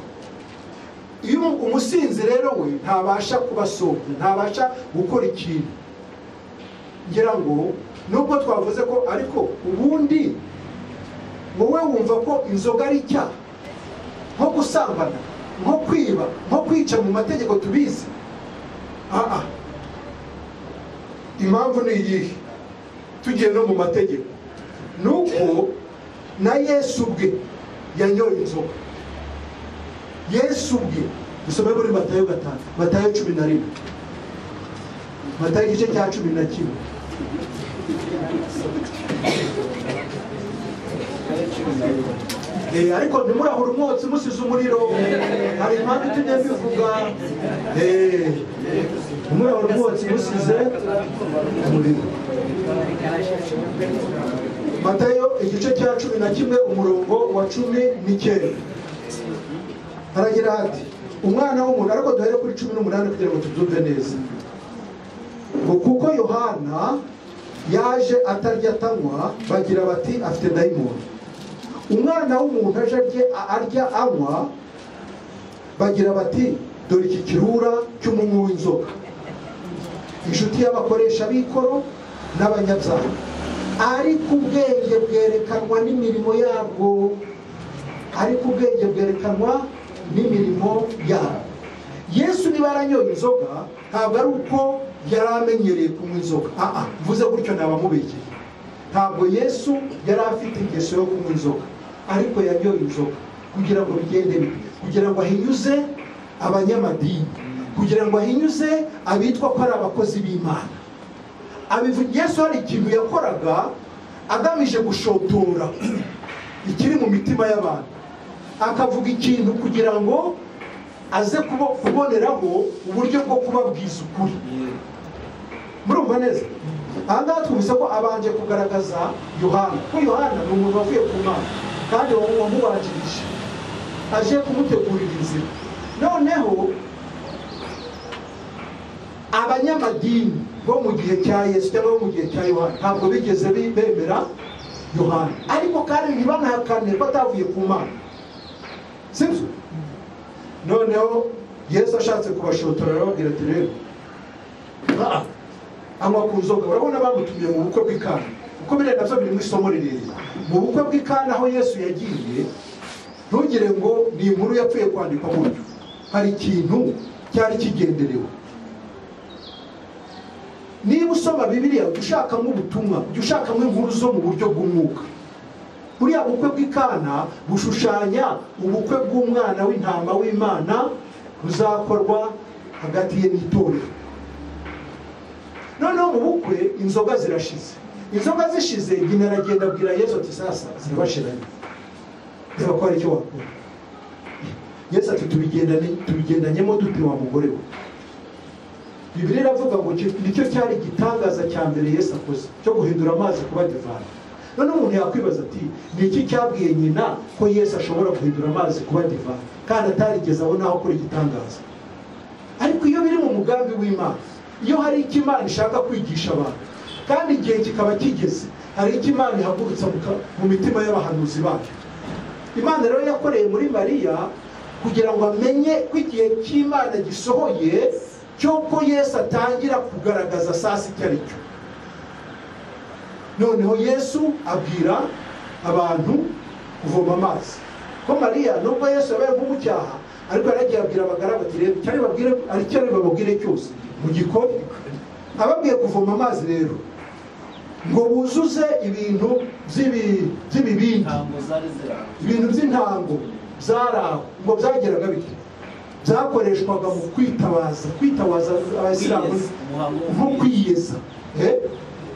Iyo umusinzi rero we ntabasha kuba sobre, ntabasha gukora ikintu. Ngira ngo nubwo twavuze ko ariko ubundi wowe wumva ko inzoga ari icyaha, nko gusambana, nko kwiba, nko kwica mu mategeko tubizi? Impamvu ni iyihe? Tugiye no mu mategeko, nuko na Yesu ubwe yanyoye inzoga. Yesu ubwe, dusome muri Matayo 5, Matayo 11, Matayo igice cya 11. Ariko ntimurahura umwotsi musize umuriro, hari impamvu itumye mbivuga. Ntimurahura umwotsi musize umuriro. Matayo igice cya 11 umurongo wa 19 haragira hati, umwana w'umuntu, ariko duhere kuri 18 kugira ngo tubyumve neza, ngo kuko Yohana yaje atarya atanywa, bagira bati afite dayimoni. Umwana w'umuntu aje arya anywa, bagira bati dore iki kirura cy'umunywi w'inzoga, inshuti y'abakoresha b'ikoro n'abanyabyaha. Ariko ubwenge bwerekanwa n'imirimo yabwo, ariko ubwenge bwerekanwa n'imirimo yabo. Yesu niba aranyoye inzoga ntabwo ari uko yari amenyereye kunywa inzoga. Mvuze gutyo nabamubekeye. Ntabwo Yesu yari afite ingeso yo kunywa inzoga, ariko yanyoye inzoga kugira ngo bigende bite, kugira ngo ahinyuze abanyamadini, kugira ngo ahinyuze abitwa ko ari abakozi b'Imana. Yesu hari ikintu yakoraga agamije gushotora ikiri mu mitima y'abantu, akavuga ikintu kugira ngo aze kuboneraho uburyo bwo kubabwiza ukuri. Murumva neza? Ahangaha twumvise ko abanje kugaragaza Yohana, ko Yohana ni umuntu wavuye ku Mana kandi wamubanjirije, aje kumutegurira inzira. Noneho abanyamadini bo mu gihe cya Yesu cyangwa bo mu gihe cya Yohana ntabwo bigeze bemera Yohana, ariko kandi ntibanahakane ko atavuye ku Mana, sibyo? Noneho Yesu ashatse kubashotora arababwira ati, rero anywa ku nzoga. Urabona bamutumiye mu bukwe bw'ikana, kuko biriya nabyo biri mu isomo rirerire. Mu bukwe bw'ikana aho Yesu yagiye, ntugire ngo ni inkuru yapfuye kwandikwa gutyo, hari ikintu cyari kigenderewe. Niba usoma Bibiliya ushakamo ubutumwa, ushakamo inkuru zo mu buryo bw'umwuka, buriya bukwe bw'ikana bushushanya ubukwe bw'umwana w'intama w'Imana buzakorwa hagati ye n'itorero. Noneho mu bukwe inzoga zirashize. Inzoga zishize nyina aragenda abwira Yesu ati sasa zirabashiranye, reba ko hari icyo wakora. Yesu ati tubigendanyemo dute wa mugore we? Bibiliya iravuga ngo nicyo cyari igitangaza cya mbere Yesu akoze, cyo guhindura amazi kuba divayi. None umuntu yakwibaza ati ni iki cyabwiye nyina ko Yesu ashobora guhindura amazi kuba divayi kandi atarigeze abona aho akora igitangaza? Ariko iyo biri mu mugambi w'Imana, iyo hari icyo Imana ishaka kwigisha abantu kandi igihe kikaba kigeze, hari icyo Imana ihagurutsa mu mitima y'abahanuzi bayo. Imana rero yakoreye muri Mariya kugira ngo amenye ko igihe cy'Imana gisohoye cy'uko Yesu atangira kugaragaza sasa icyo ari cyo. Noneho Yesu abwira abantu kuvoma amazi. Ko Mariya nubwo Yesu yabaye nk'umucyaha, ariko yaragiye abwira abagaragu ati rero icyo ari bababwire cyose mu gikoni. Ababwiye kuvoma amazi rero ngo buzuze ibintu by'ibibindi, ibintu by'intango byaraho, ngo byageraga bite? Byakoreshwaga mu kwitabaza abasilamu nko kwiyeza,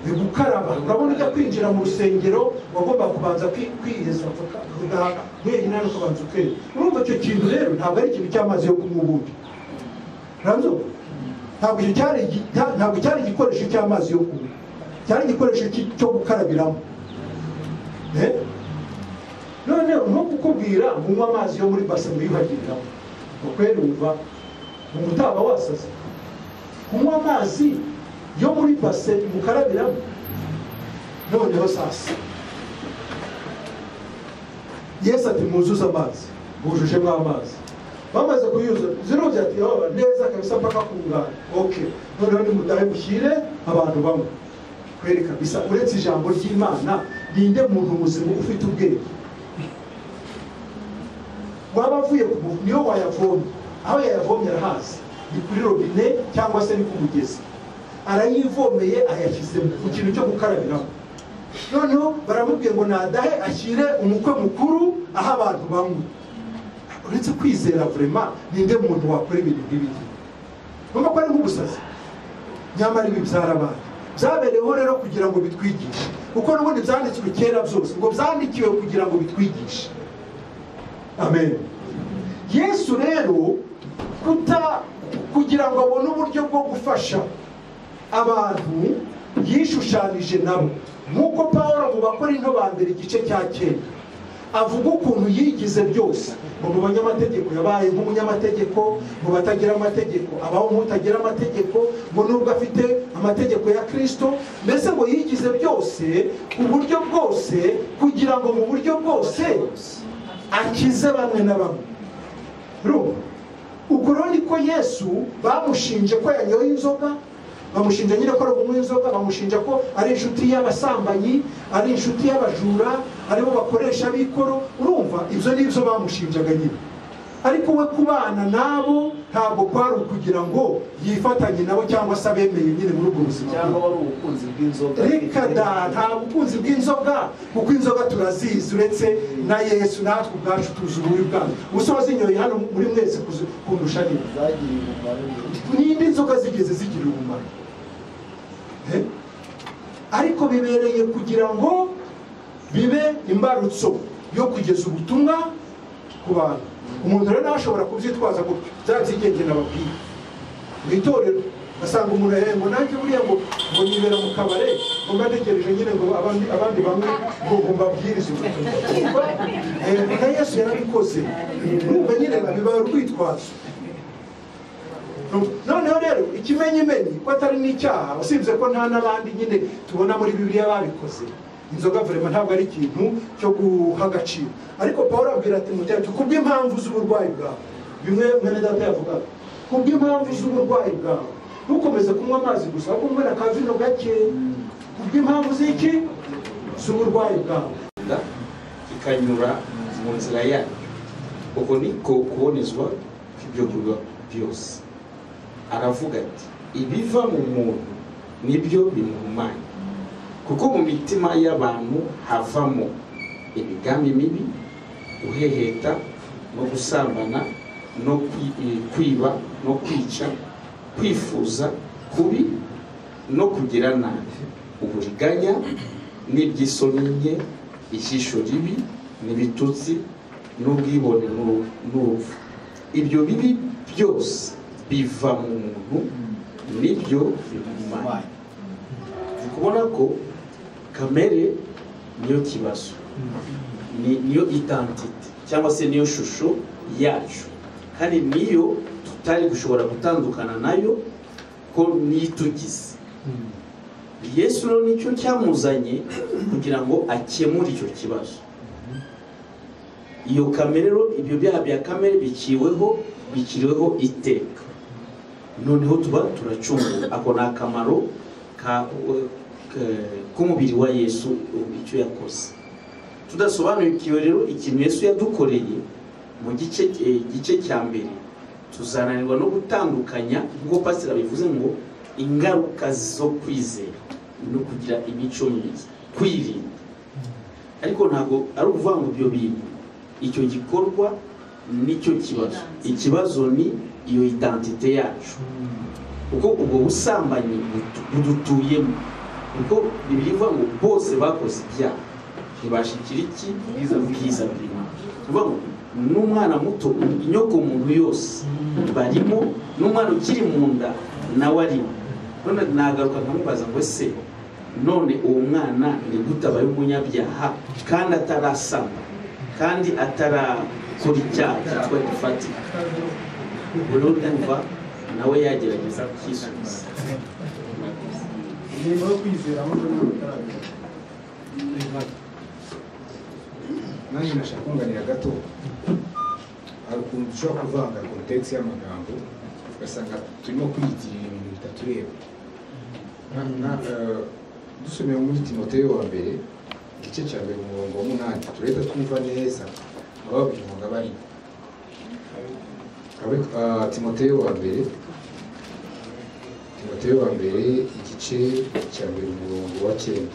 gukaraba. Urabona ujya kwinjira mu rusengero wagomba kubanza kwiyeza wenyine no kubanza ukera. Urumva icyo kintu rero ntabwo ari ikintu cy'amazi yo kunywa ubundi, ntabwo cyari igikoresho cy'amazi yo kunywa, cyari igikoresho cyo gukarabiramo. Noneho no kukubwira munywa amazi yo muri base muyuhagiriramo, ukweri umva utaba wasaze. Kunywa amazi yo muri base mukarabiramo. Noneho sasa Yesu ati muzuze amazi, bujujemo amazi. Bamaze kuyuza ziroze ati neza kabisa mpaka kungana. Okay, noneho nimudahe mushyire abantu bamwe. Kweri kabisa uretse ijambo ry'Imana, ninde muntu muzima ufite ubwenge waba avuye niyo wayavomye, aho yayavomye arahazi, ni kuri robine cyangwa se ni ku mugezi, arayivomeye ayashyize mu kintu cyo gukarabiramo. Noneho baramubwiye ngo nadahe ashyire umukwe mukuru aho abantu bamwe. Uretse kwizera vraiment, ninde muntu wakora ibintu nk'ibi? Numva ko ari nk'ubusazi. Nyamara ibi byarabaye, byabereyeho rero kugira ngo bitwigishe, kuko n'ubundi byanditswe kera byose ngo byandikiwe kugira ngo bitwigishe. Amen. Yesu rero kugira ngo abone uburyo bwo gufasha abantu, yishushanije nabo. Nk'uko Pawulo mu Bakorinto ba mbere igice cya 9 avuga ukuntu yigize byose. Mu banyamategeko yabaye nk'umunyamategeko, mu batagira amategeko abaho nk'utagira amategeko, ngo nubwo afite amategeko ya Kristo, mbese ngo yigize byose ku buryo bwose, kugira ngo mu buryo bwose akize bamwe na bamwe. Ubwo rero niko Yesu bamushinje ko yanyoye inzoga, bamushinja nyine ko ari kunywa inzoga, bamushinja ko ari inshuti y'abasambanyi, ari inshuti y'abajura, aribo bakoresha bikoro. Urumva ibyo nibyo bamushinjaga nyine. Ariko we kubana nabo ntabwo kwari ukugira ngo yifatanye nabo cyangwa se abemeye nyine muri ubwo buzima, cyangwa wari ubukunzi bw'inzoga. Reka da, nta bukunzi bw'inzoga, kuko inzoga turazizi. Uretse na Yesu natwe ubwacu tuzi ububi bwayo. Ubuso wazinyoye hano muri mwese kundusha nini? Zagiriye umumaro. N'indi nzoga zigeze zigira umumaro. Ariko bibereye kugira ngo bibe imbarutso yo kugeza ubutumwa ku bantu. Umuntu rero ashobora kubyitwaza gutyo, byazigenge nababwiye mu itorero. Asanga umuntu ngo nanjye buriya ngo nibera mu kabare, ngo mbategereje nyine ngo abandi bamwe ngo mbabwirize ubutumwa. Na Yesu yarabikoze. Numva nyine biba urwitwazo. Noneho rero ikimenyimenyi ko atari n'icyaha, usibye ko nta n'abandi nyine tubona muri Bibiliya babikoze. Inzoga vraiment ntabwo ari ikintu cyo guha agaciro. Ariko Pawulo abwira ati mutatu kubw'impamvu z'uburwayi bwawe, bimwe mwene data yavuga, kubw'impamvu z'uburwayi bwawe. ntukomeze kunywa amazi gusa ahubwo unywe na kavino gake kubw'impamvu z'iki z'uburwayi bwawe ikanyura mu nzira yayo. Uko niko kubonezwa kw'ibyo kurya byose. Aravuga ati ibiva mu muntu nibyo bimuhumanya, kuko mu mitima y'abantu havamo imigambi mibi, guheheta no gusambana no kwiba no kwica, kwifuza kubi no kugira nabi, uburiganya n'iby'isoni nke, ijisho ribi n'ibitutsi n'ubwibone n'urupfu. Ibyo bibi byose biva mu muntu nibyo bimumanya. Kubona ko kamere niyo kibazo, niyo identity cyangwa se niyo shusho yacu, kandi niyo tutari gushobora gutandukana nayo ko nitugize. Yesu rero nicyo cyamuzanye kugira ngo akemure icyo kibazo. Iyo kamere rero, ibyo byaha bya kamere bikiriweho iteka, noneho tuba turacungura. Ako ni akamaro k'umubiri wa Yesu, icyo yakoze. Tudasobanukiwe rero ikintu Yesu yadukoreye mu gice cya mbere, tuzananirwa no gutandukanya, nk'uko pasiteri bivuze ngo ingaruka zo kwizera no kugira imico myiza, kwirinda. Ariko ntabwo ari ukuvuga ngo ibyo bintu, icyo gikorwa nicyo kibazo. Ikibazo ni iyo identite yacu, kuko ubwo busambanyi budutuyemo, kuko Bibiliya ivuga ngo bose bakoze ibyaha ntibashikira iki ubwiza bw'Imana. Kuvuga ngo n'umwana muto, inyoko muntu yose barimo, n'umwana ukiri mu nda nawe arimo. None nagaruka nkamubaza ngo ese none uwo mwana ni gute abaye umunyabyaha kandi atarasama, kandi atarakora icyaha cyitwa gifatika? Rero ndumva nawe yagerageza kwisubiza. imirimo yo kwizera aho nanjye nashaka kunganira gato. Hari ukuntu dushobora kuvanga kontekisi y'amagambo ugasanga turimo kwiyitirira ibintu bitatureba. Dusomeye muri Timoteyo wa mbere igice cya mbere umurongo wa 8 turahita twumva neza ababwira ngo bari Timoteyo wa mbere igice cya mbere umurongo wa 9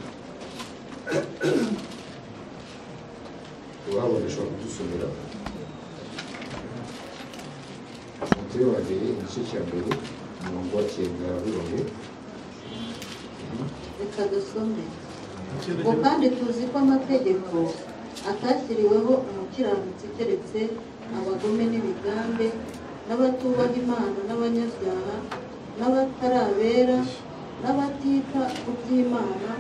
uhabona ushobora kudusomera. Timoteyo wa mbere igice cya mbere umurongo wa 9 aravuga ngo reka dusome ngo kandi tuzi ko amategeko atashyiriweho umukiranutsi keretse abagome n'ibigambe n'abatubaha Imana n'abanyabyaha n'abatarabera n'abatita ku by'Imana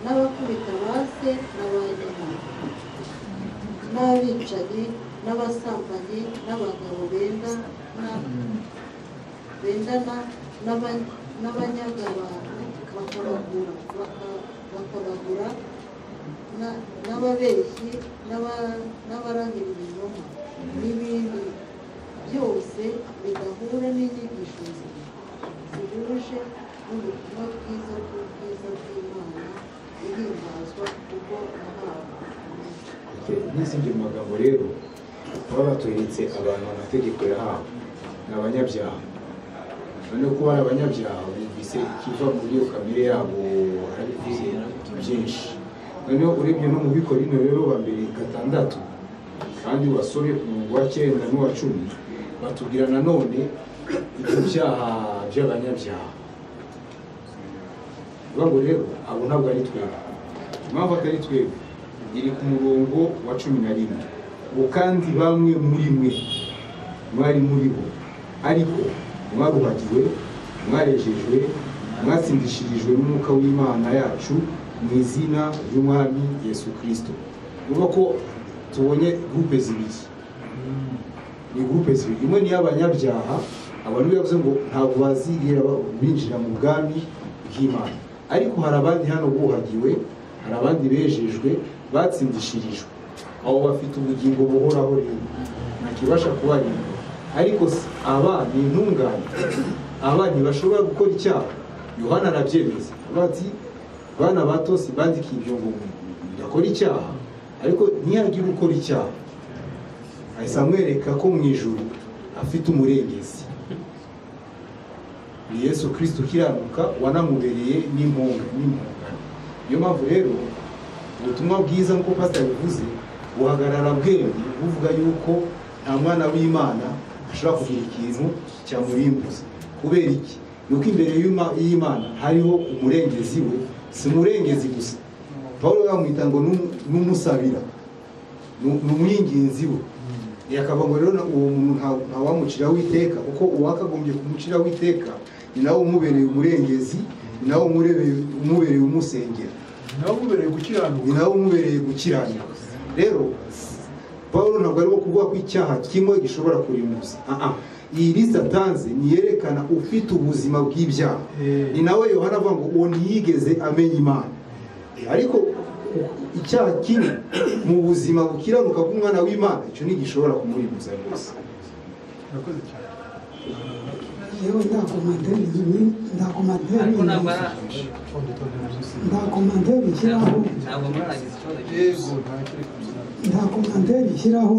n'abakubita base n'abanyama n'abicanyi n'abasambanyi n'abagabo bendana n'abanyaga abantu bakaragura n'ababeshyi n'abarahira ibinyoma n'ibindi byose bidahura n'inyigisho zihuje n'ubutumwa bwiza bw'ubwiza bw'Imana ihimbazwa kuko nahawe. n'izindi magambo rero baba batuheretse abantu amategeko yahawe ni abanyabyaha. noneho kuba ari abanyabyaha bumvise ikiva muri iyo kamere yabo harabivuze byinshi. noneho urebye no mu Bikorino rero ba mbere 6 kandi wasore umurongo wa 9 n'uwa 10 batubwira nanone ibyo byaha by'abanyabyaha. Ngo rero abo ntabwo ari twebwe. Impamvu atari twebwe iri ku murongo wa 11 ngo kandi bamwe muri mwe mwari muri bo, ariko mwaruhagiwe, mwarejejwe, mwatsindishirijwe n'umwuka w'Imana yacu mu izina ry'Umwami Yesu Kristo. Nuko ko tubonye groupe zibiri, ni groupe zibiri. Imwe ni y'abanyabyaha, abantu yavuze ngo ntabwo bazigera binjira mu bwami bw'Imana, ariko hari abandi hano buhagiwe, hari abandi bejejwe, batsindishirijwe. Abo bafite ubugingo buhoraho rero ntakibasha kubarinda. ariko aba ni intungane, aba ntibashobora gukora icyaha. Yohana arabyemeza ati bana bato sibandikiye ibyo ngo yakora icyaha, ariko ntiyagire ukora icyaha. Ahise amwereka ko mu ijuru afite umurengezi, ni Yesu Kristo ukiranuka wanamubereye n'impongano. Niyo mpamvu rero ubutumwa bwiza nk'uko pastor bivuze buhagarara bwemye buvuga yuko nta mwana w'Imana ashobora kugira ikintu cyamurimbuza. Kubera iki? Nuko imbere y'Imana hariho umurengezi we, si umurengezi gusa. Paulo yamwita ngo n'umusabira, n'umwinginzi we. Yakaba ngo rero uwo muntu ntawamuciraho iteka, kuko uwakagombye kumuciraho iteka ni nawe umubereye umurengezi, ni nawe umubereye umusengera, ni nawe umubereye gukiranuka. Rero Paulo ntabwo arimo kuvuga ko icyaha kimwe gishobora kurimbuza. Iyi liste atanze niyerekana ufite ubuzima bw'ibyaha. Ni nawe Yohana avuga ngo uwo ntiyigeze amenya Imana. Ariko icyaha kimwe mu buzima bukiranuka bw'umwana w'Imana, icyo ntigishobora kumurimbuza rwose. yewe nta komanderi ishyiraho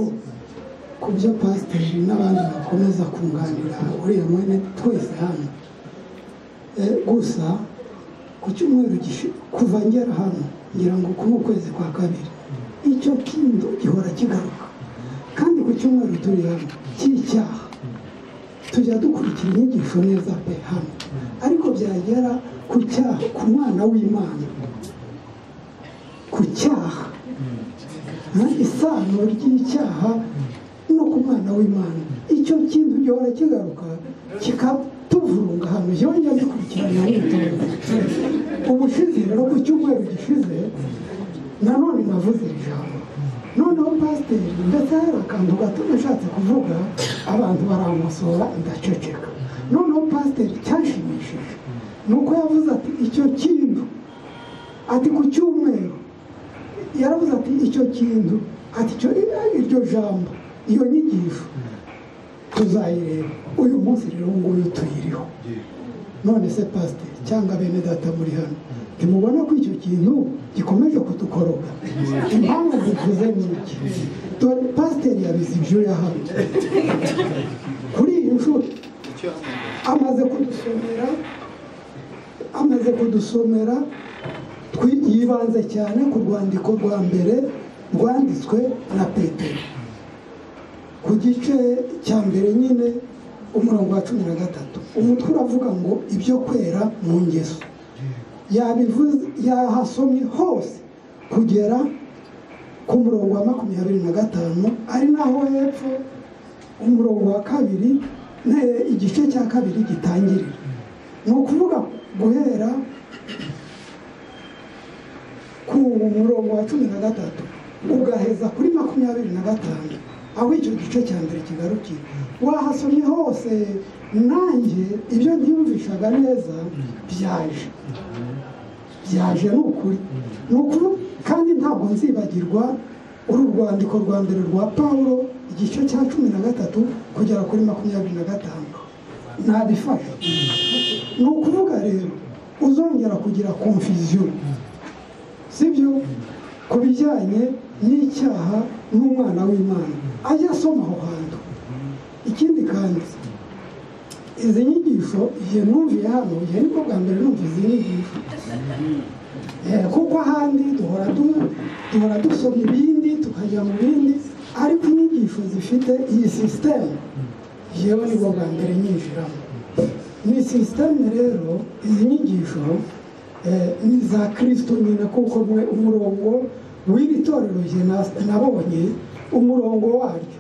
ku byo pasiteri n'abandi bakomeza kunganira uriya mwene twese hano. Gusa ku cyumweru kuva ngera hano ngira ngo ku kwezi kwa kabiri icyo kintu gihora kigaruka, kandi ku cyumweru turi hano cy'icyaha tujya dukurikira inyigisho neza pe hano, ariko byagera ku cyaha, ku mwana w'Imana, ku cyaha, isano ry'icyaha no ku mwana w'Imana, icyo kintu gihora kigaruka kikatuvurunga hano. Yongera bikurikirana witonze. Ubushize rero ku cyumweru gishize nanone navuze ijambo, noneho pasiteri ndetse hari akantu gato nashatse kuvuga, abantu baramusora ndaceceka. Noneho pasiteri cyashimishije ni uko yavuze ati icyo kintu, ati ku cyumweru yaravuze ati icyo kintu, ati iryo jambo, iyo nyigisho tuzayireba. Uyu munsi rero nguyu tuyiriho. None se pasiteri cyangwa bene data muri hano, ntimubona ko icyo kintu gikomeje kudukoroga? Impamvu zivuze ni iki? Dore pasiteri yabize ibyo yahawe kuri iyi nshuro, amaze kudusomera yibanze cyane ku rwandiko rwa mbere rwanditswe na Petero, ku gice cya mbere nyine umurongo wa 13. Umutwe uravuga ngo ibyo kwera mu ngeso. Yabivuze, yahasomye hose kugera ku murongo wa 25, ari naho hepfo umurongo wa 2 igice cya 2 gitangirira. Ni ukuvuga guhera ku murongo wa 13 ugaheza kuri 25, aho icyo gice cya mbere kigarukiye. Wahasomye hose, nanjye ibyo ntiyumvishaga neza byaje ni ukuri. Kandi ntabwo nzibagirwa uru rwandiko rwa mbere rwa Paulo igice cya 13 kugera kuri 25. Ntabifasha. Ni ukuvuga rero uzongera kugira confusion, sibyo, ku bijyanye n'icyaha n'umwana w'Imana, ajya asoma aho hantu. Ikindi kandi izi nyigisho igihe numviye hano, igihe niko bwa mbere numva izi nyigisho, kuko ahandi duhora dusoma ibindi tukajya mu bindi, ariko inyigisho zifite iyi sisiteme yewe nibwo bwa mbere nyinjiramo. Ni sisiteme rero, izi nyigisho ni za Kristo nyine, kuko umurongo w'iri torero nabonye umurongo waryo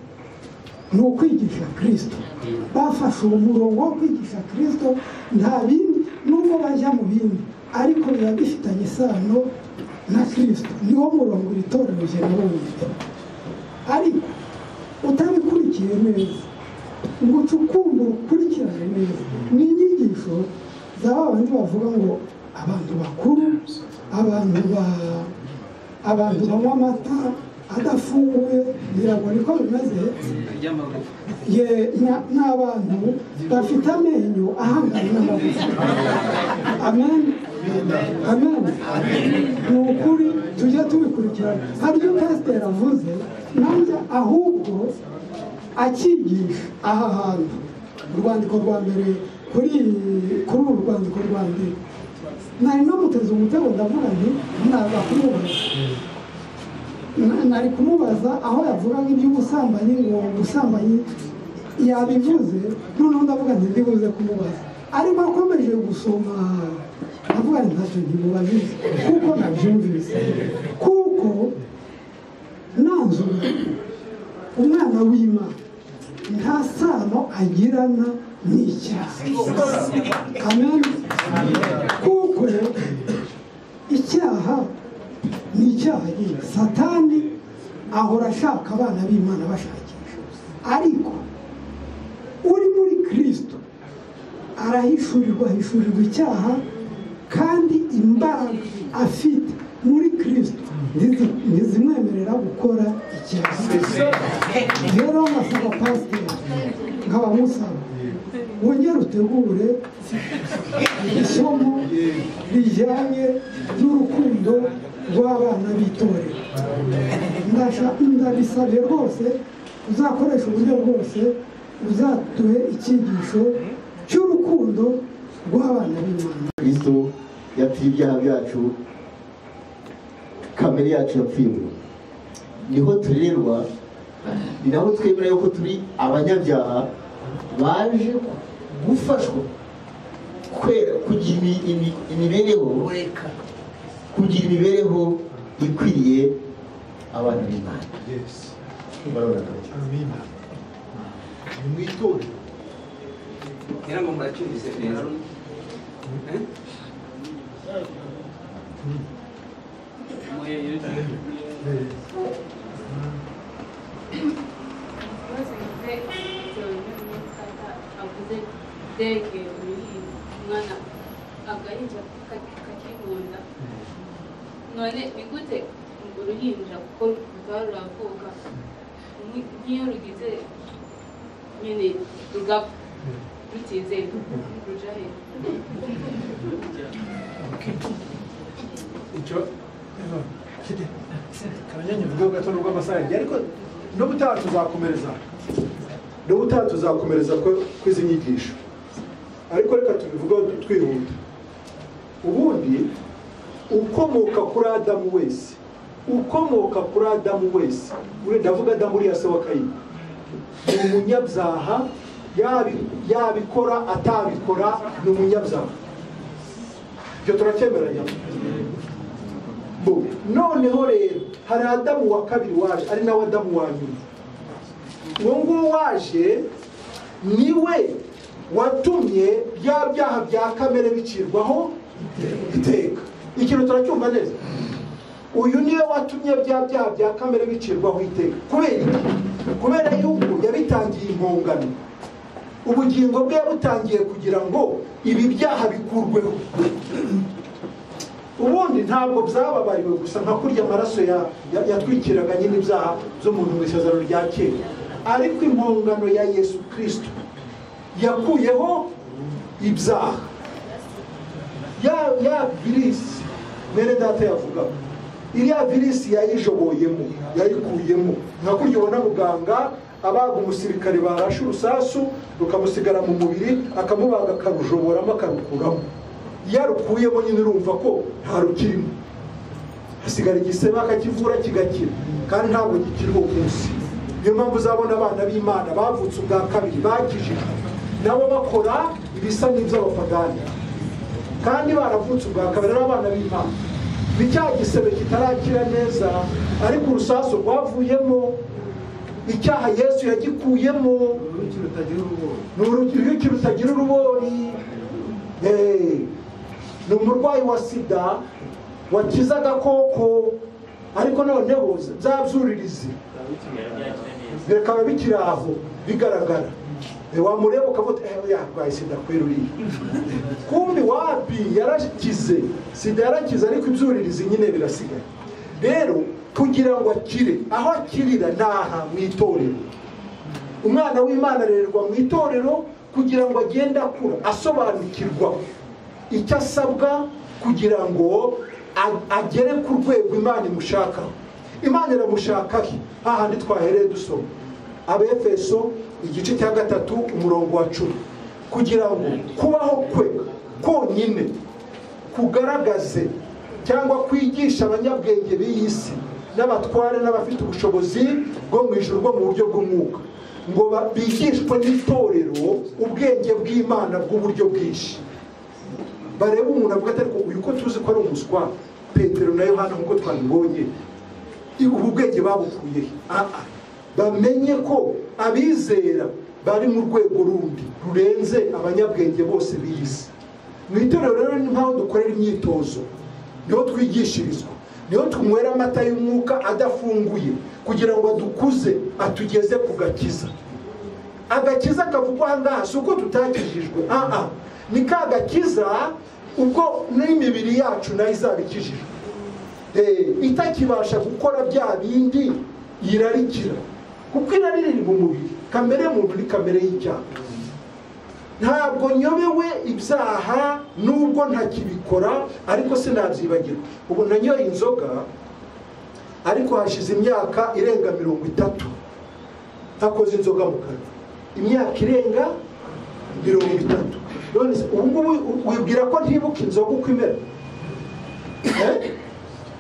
ni ukwigisha Kristo. Bafashe uwo murongo wo kwigisha Kristo, nta bindi, nubwo bajya mu bindi, ariko biba bifitanye isano na Kristo. Niwo murongo iri torero nabonye. Ariko utabikurikiye neza ngo ucukumbure ukurikirane neza, ni inyigisho z'aba bandi bavuga ngo abantu bakuru, abantu banywa amata, adafunguye ngira ngo niko bimeze ni abantu bafite amenyo ahanganye n'amagufa. Amen, amen. Ni ukuri tujye tubikurikirana. Hari ibyo pasiteri avuze nanjye ahubwo akigisha aha hantu urwandiko rwa mbere kuri uru rwandiko rwa mbere nari namuteze umutego ndavuga nti naza kumubaza, nari kumubaza aho yavugaga iby'ubusambanyi ngo ubusambanyi yabivuze, noneho ndavuga nti ndibuze kumubaza, ariko akomeje gusoma ndavuga nti ntacyo ntimubajije kuko nabyumvise, kuko nanzu umwana w'Imana nta sano agirana n'icyaha. Amen. Kuko icyaha ni icyaha nyine. Satani ahora ashaka abana b'Imana bashakisha, ariko uri muri Kristo arahishurirwa icyaha, kandi imbaraga afite muri Kristo ntizimwemerera gukora icyaha. Rero nkasaba pasiteri nkabamusaba wongere utegure isomo rijyanye n'urukundo rw'abana b'itorero. Ndabisabye rwose uzakoresha uburyo bwose uzatuhe icyigisho cy'urukundo rw'abana b'Imana. Kristo yapfiriye ibyaha byacu, kamere yacu yapfiriwe, niho turererwa, ni naho twemera yuko turi abanyabyaha baje gufashwa kugira imibereho ikwiriye abana b'Imana. Amina. Mwitore. Ngira ngo muracyumvise neza. Dege umwana agahinja kakimunda, none ni gute uruhinja kuko rutaba ruravuka nk'iyo rugize nyine rugapfa rutizeye ruja he? Icyo kabanyanya vuga gato rw'amasaha, ariko n'ubutaha tuzakomereza kw'izi nyigisho, ariko reka tubivugaho twihuta. Ubundi ukomoka kuri Adamu wese, ndavuga Adamu uriya se wa Kayini, ni umunyabyaha, yabikora atabikora ni umunyabyaha. Ibyo turacyemeranya. Noneho rero hari Adamu wa kabiri waje, ari nawe Adamu wa nyuma. Uwo nguwo waje niwe watumye bya byaha bya kamere bicirwaho iteka. Ikintu turacyumva neza. Uyu niwe watumye bya byaha bya kamere bicirwaho iteka. Kubera yuko yabitangiye impongano, ubugingo bwe yabutangiye kugira ngo ibi byaha bikurweho. Ubundi ntabwo byababariwe gusa nka kurya amaraso yatwikiraga nyine ibyaha by'umuntu mu isezerano rya kera, ariko impongano ya Yesu Kristo yakuyeho ibyaha. Ya virisi mwene data yavuga, iriya virisi yayijoboyemo, yayikuyemo. Nka kurya ubona muganga abaga umusirikare barashe urusasu rukamusigara mu mubiri, akamubaga akarujoboramo akarukuramo. Yarukuyemo nyine urumva ko nta rukirimo, hasigara igisebe akakivura kigakira, kandi ntabwo gikiriho munsi. Niyo mpamvu uzabona abana b'Imana bavutse ubwa kabiri bakijijwe nabo bakora ibisa n'iby'abapagani, kandi baravutse ubwa kabiri ari abana b'Imana. Ni cya gisebe kitarakira neza, ariko urusasu rwavuyemo, icyaha Yesu yagikuyemo, uruyuki rutagira urubori. Ni umurwayi wa sida wakiza agakoko, ariko noneho byabyuririzi bikaba bikiri aho bigaragara. Wamureba ukavuga yarwaye sida kweruriye, kumbi wapi yarakize, sida yarakize, ariko ibyuririzi nyine birasigaye. Rero kugira ngo akire. Aho akirira ni aha mu itorero. Umwana w'Imana arererwa mu itorero kugira ngo agende akura asobanukirwa icyo asabwa kugira ngo agere ku rwego Imana imushaka. Imana iramushaka he? Hahandi twahereye dusoma Abefeso igice cya 3 umurongo wa 10, kugira ngo kubaho kwe konyine kugaragaze cyangwa kwigisha abanyabwenge b'iyi si n'abatware n'abafite ubushobozi bwo mu ijuru bwo mu buryo bw'umwuka, ngo bigishwe n'itorero ubwenge bw'Imana bw'uburyo bwinshi. Bareba umuntu avuga ati ariko uyu ko tuzi ko ari umuswa, Petero na Yohana nk'uko twabibonye, ubu bwenge babukuye bamenye ko abizera bari mu rwego rundi rurenze abanyabwenge bose b'isi. Mu itorero rero ni mpamvu dukorera imyitozo, niho twigishirizwa, niho tunywera amata y'umwuka adafunguye kugira ngo adukuze atugeze ku gakiza. Agakiza kavugwa aha ngaha si uko tutakijijwe, ni ka gakiza ubwo n'imibiri yacu nayo izabikijijwe, itakibasha gukora bya bindi yirarikira, kuko irari riri mu mubiri. Kamere muntu ni kamere y'icyaha. Ntabwo nyobewe ibyaha nubwo ntakibikora, ariko sinabyibagirwa. Ubu nanyoye inzoga ariko hashize imyaka irenga 30 ntakoze inzoga mu kanwa, imyaka irenga 30. None ubu wibwira ko ntibuka inzoga uko imera?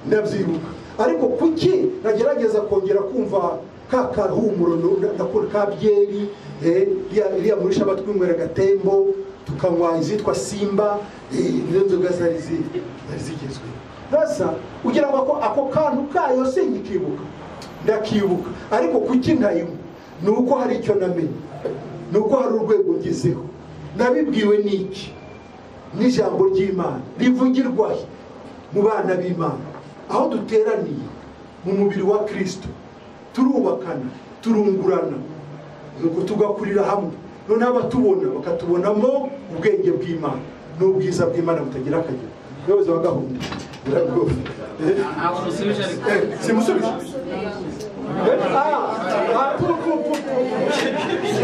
Ndabyibuka, ariko kuki nagerageza kongera kumva ka kahumuro ndakora ka byeri, iriya muri Shabbat twinywera Gatembo, tukanywa izitwa Simba, nizo nzoga zari zigezwe. Sasa ugira ngo ako kantu kayo singikibuka, ndakibuka, ariko kuki ntayinywa? Nuko hari icyo namenye, nuko hari urwego ngezeho. Nabibwiwe n'iki? N'ijambo ry'Imana rivugirwa mu bana b'Imana, aho duteraniye mu mubiri wa Kristo, turubakana, turungurana, nuko tugakurira hamwe. None abatubona bakatubonamo ubwenge bw'Imana n'ubwiza bw'Imana butagira akagero. Yoza wa gahunda biragoye. Simusubije.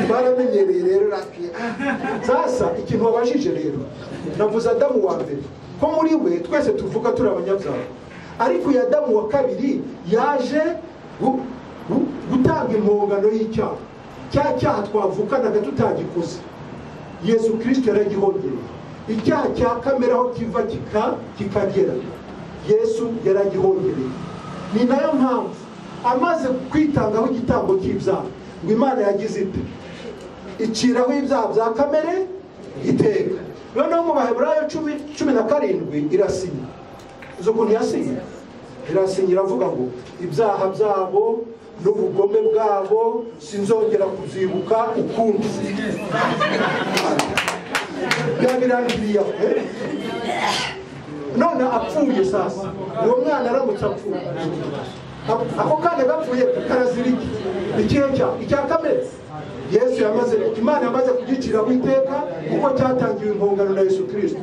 Baramenyereye rero rapiye. Sasa ikintu wabajije rero, navuze Adamu wa mbere ko muri we twese tuvuga turi abanyabyaha, ariko ya Adamu wa kabiri yaje gutanga impongano y'icyaha. Cya cyaha twavukanaga tutagikoze, Yesu Kristo yaragihongereye. Icyaha cya kamere aho kiva kikagera, Yesu yaragihongereye. Ni nayo mpamvu amaze kwitangaho igitambo cy'ibyaha, ngo Imana yagize ite? Iciraho ibyaha bya kamere iteka. Noneho mu Baheburayo 10:17 irasinya. Uzo ukuntu yasinya? Irasinya iravuga ngo ibyaha byabo n'ubugome bwabo sinzongera kuzibuka ukundi. Byabirangiriye none apfuye. Sasa uwo mwana aramutse apfuye, ako kana gapfuye karaziriki ikihe icya kamere. Yesu Imana yamaze kugiciraho iteka kuko cyatangiwe impongano na Yesu Kristo.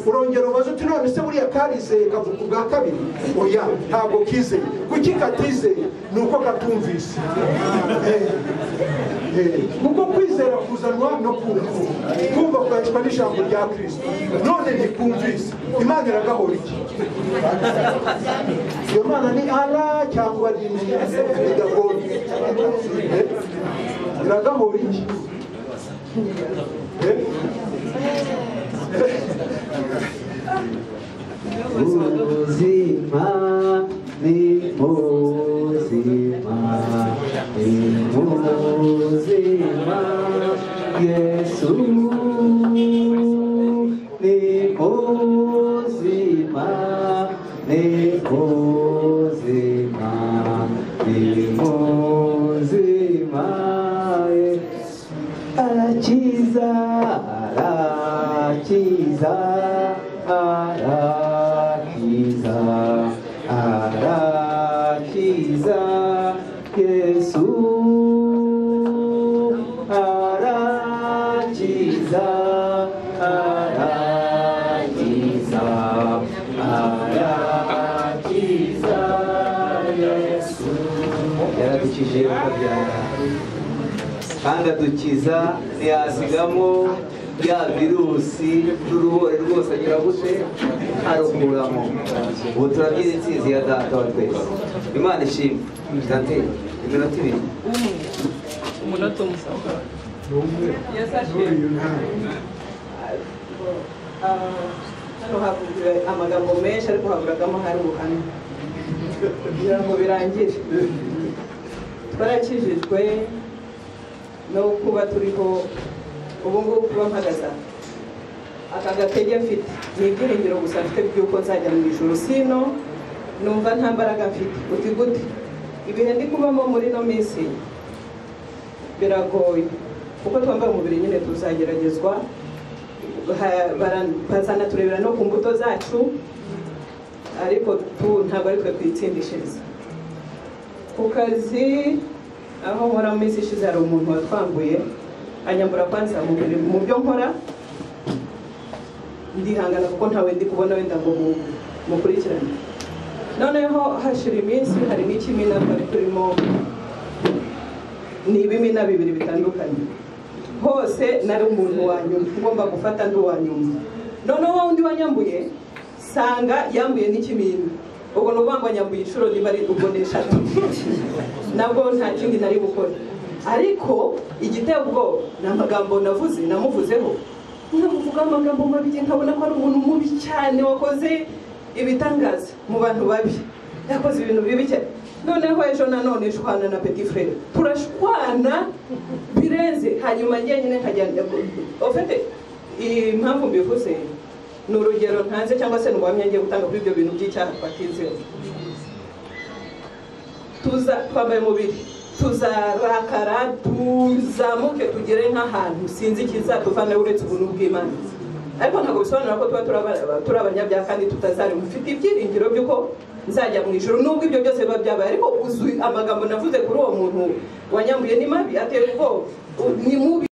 Urongera ubaza uti none se buriya karizeye kavuga ubwa kabiri? Oya, ntabwo kizeye. Kuki katizeye? Nuko katumvise. Kuko kwizera kuzanwa no kumva kwacwa n'ijambo rya Kristo. None ntikumvise, Imana iragahora iki? Iyo Mana ni Allah cyangwa ni Dagondi? Iragahora iki? Ubuzima ni ubuzima, ni ubuzima, Yesu ni ubuzima, ni ubuzima, ni ubuzima, arakiza, arakiza, arakiza, arakiza, Yesu arakiza, arakiza, arakiza, wadukijije ukabyara kandi adukiza ntiyasigamo ya virusi n'uruhore rwose agira gute arukuramo. Ubu turabyina intsinzi ya data wa twese. Imana ishimwe. Dante iminota ibiri. Umunota umusaba. Hano havugiwe amagambo menshi ariko haburagamo hari ubuhamya kugira ngo birangire. Twarakijijwe no kuba turiho ubu ngubu, kuba mpagaze aka gatege mfite ni ibyiringiro gusa mfite by'uko nzajya mu ijuru, sino numva nta mbaraga mfite. Uti gute? Ibihe ndi kubamo muri ino minsi biragoye kuko twambaye umubiri nyine tuzageragezwa, bazanaturebera no ku mbuto zacu, ariko ntabwo ari twe twitsindishiriza. Ku kazi aho nkora mu minsi ishize hari umuntu watwambuye anyambura kwanza mu byo nkora, ndihangana kuko ntawe ndi kubona wenda ngo mukurikirane. Noneho hashira iminsi hari n'ikimina twari turimo, ni ibimina bibiri bitandukanye, hose nari umuntu wa nyuma ngomba gufata ndi uwa nyuma. Noneho undi wanyambuye sanga yambuye n'ikimina, ubwo ni ukuvuga ngo nyambuye inshuro niba ari ubwo ni 3 nabwo nta kindi nari gukora. Ariko igiteye ubwoba ni amagambo navuze, namuvuzeho nkamuvuga amagambo mabi, nkabona ko ari umuntu mubi cyane wakoze ibitangaza mu bantu babi, yakoze ibintu bibi cyane. Noneho ejo nanone shwana na petit frère, turashwana birenze, hanyuma njye nyine nkajya ofete. Impamvu mbivuze ni urugero ntanze cyangwa se n'ubuhamya ngiye gutanga kuri ibyo bintu by'icyaha twatinzeho. Twambaye umubiri, tuzarakara, tuzamuke tugere nk'ahantu sinzi ikizatuvana uretse ubuntu bw'Imana. Ariko ntabwo bisobanura ko tuba turi abanyabyaha kandi tutazari. Mfite ibyiringiro by'uko nzajya mu ijuru nubwo ibyo byose biba byabaye. Ariko amagambo navuze kuri uwo muntu wanyambuye ni mabi, ateye ubwoba, ni mubi.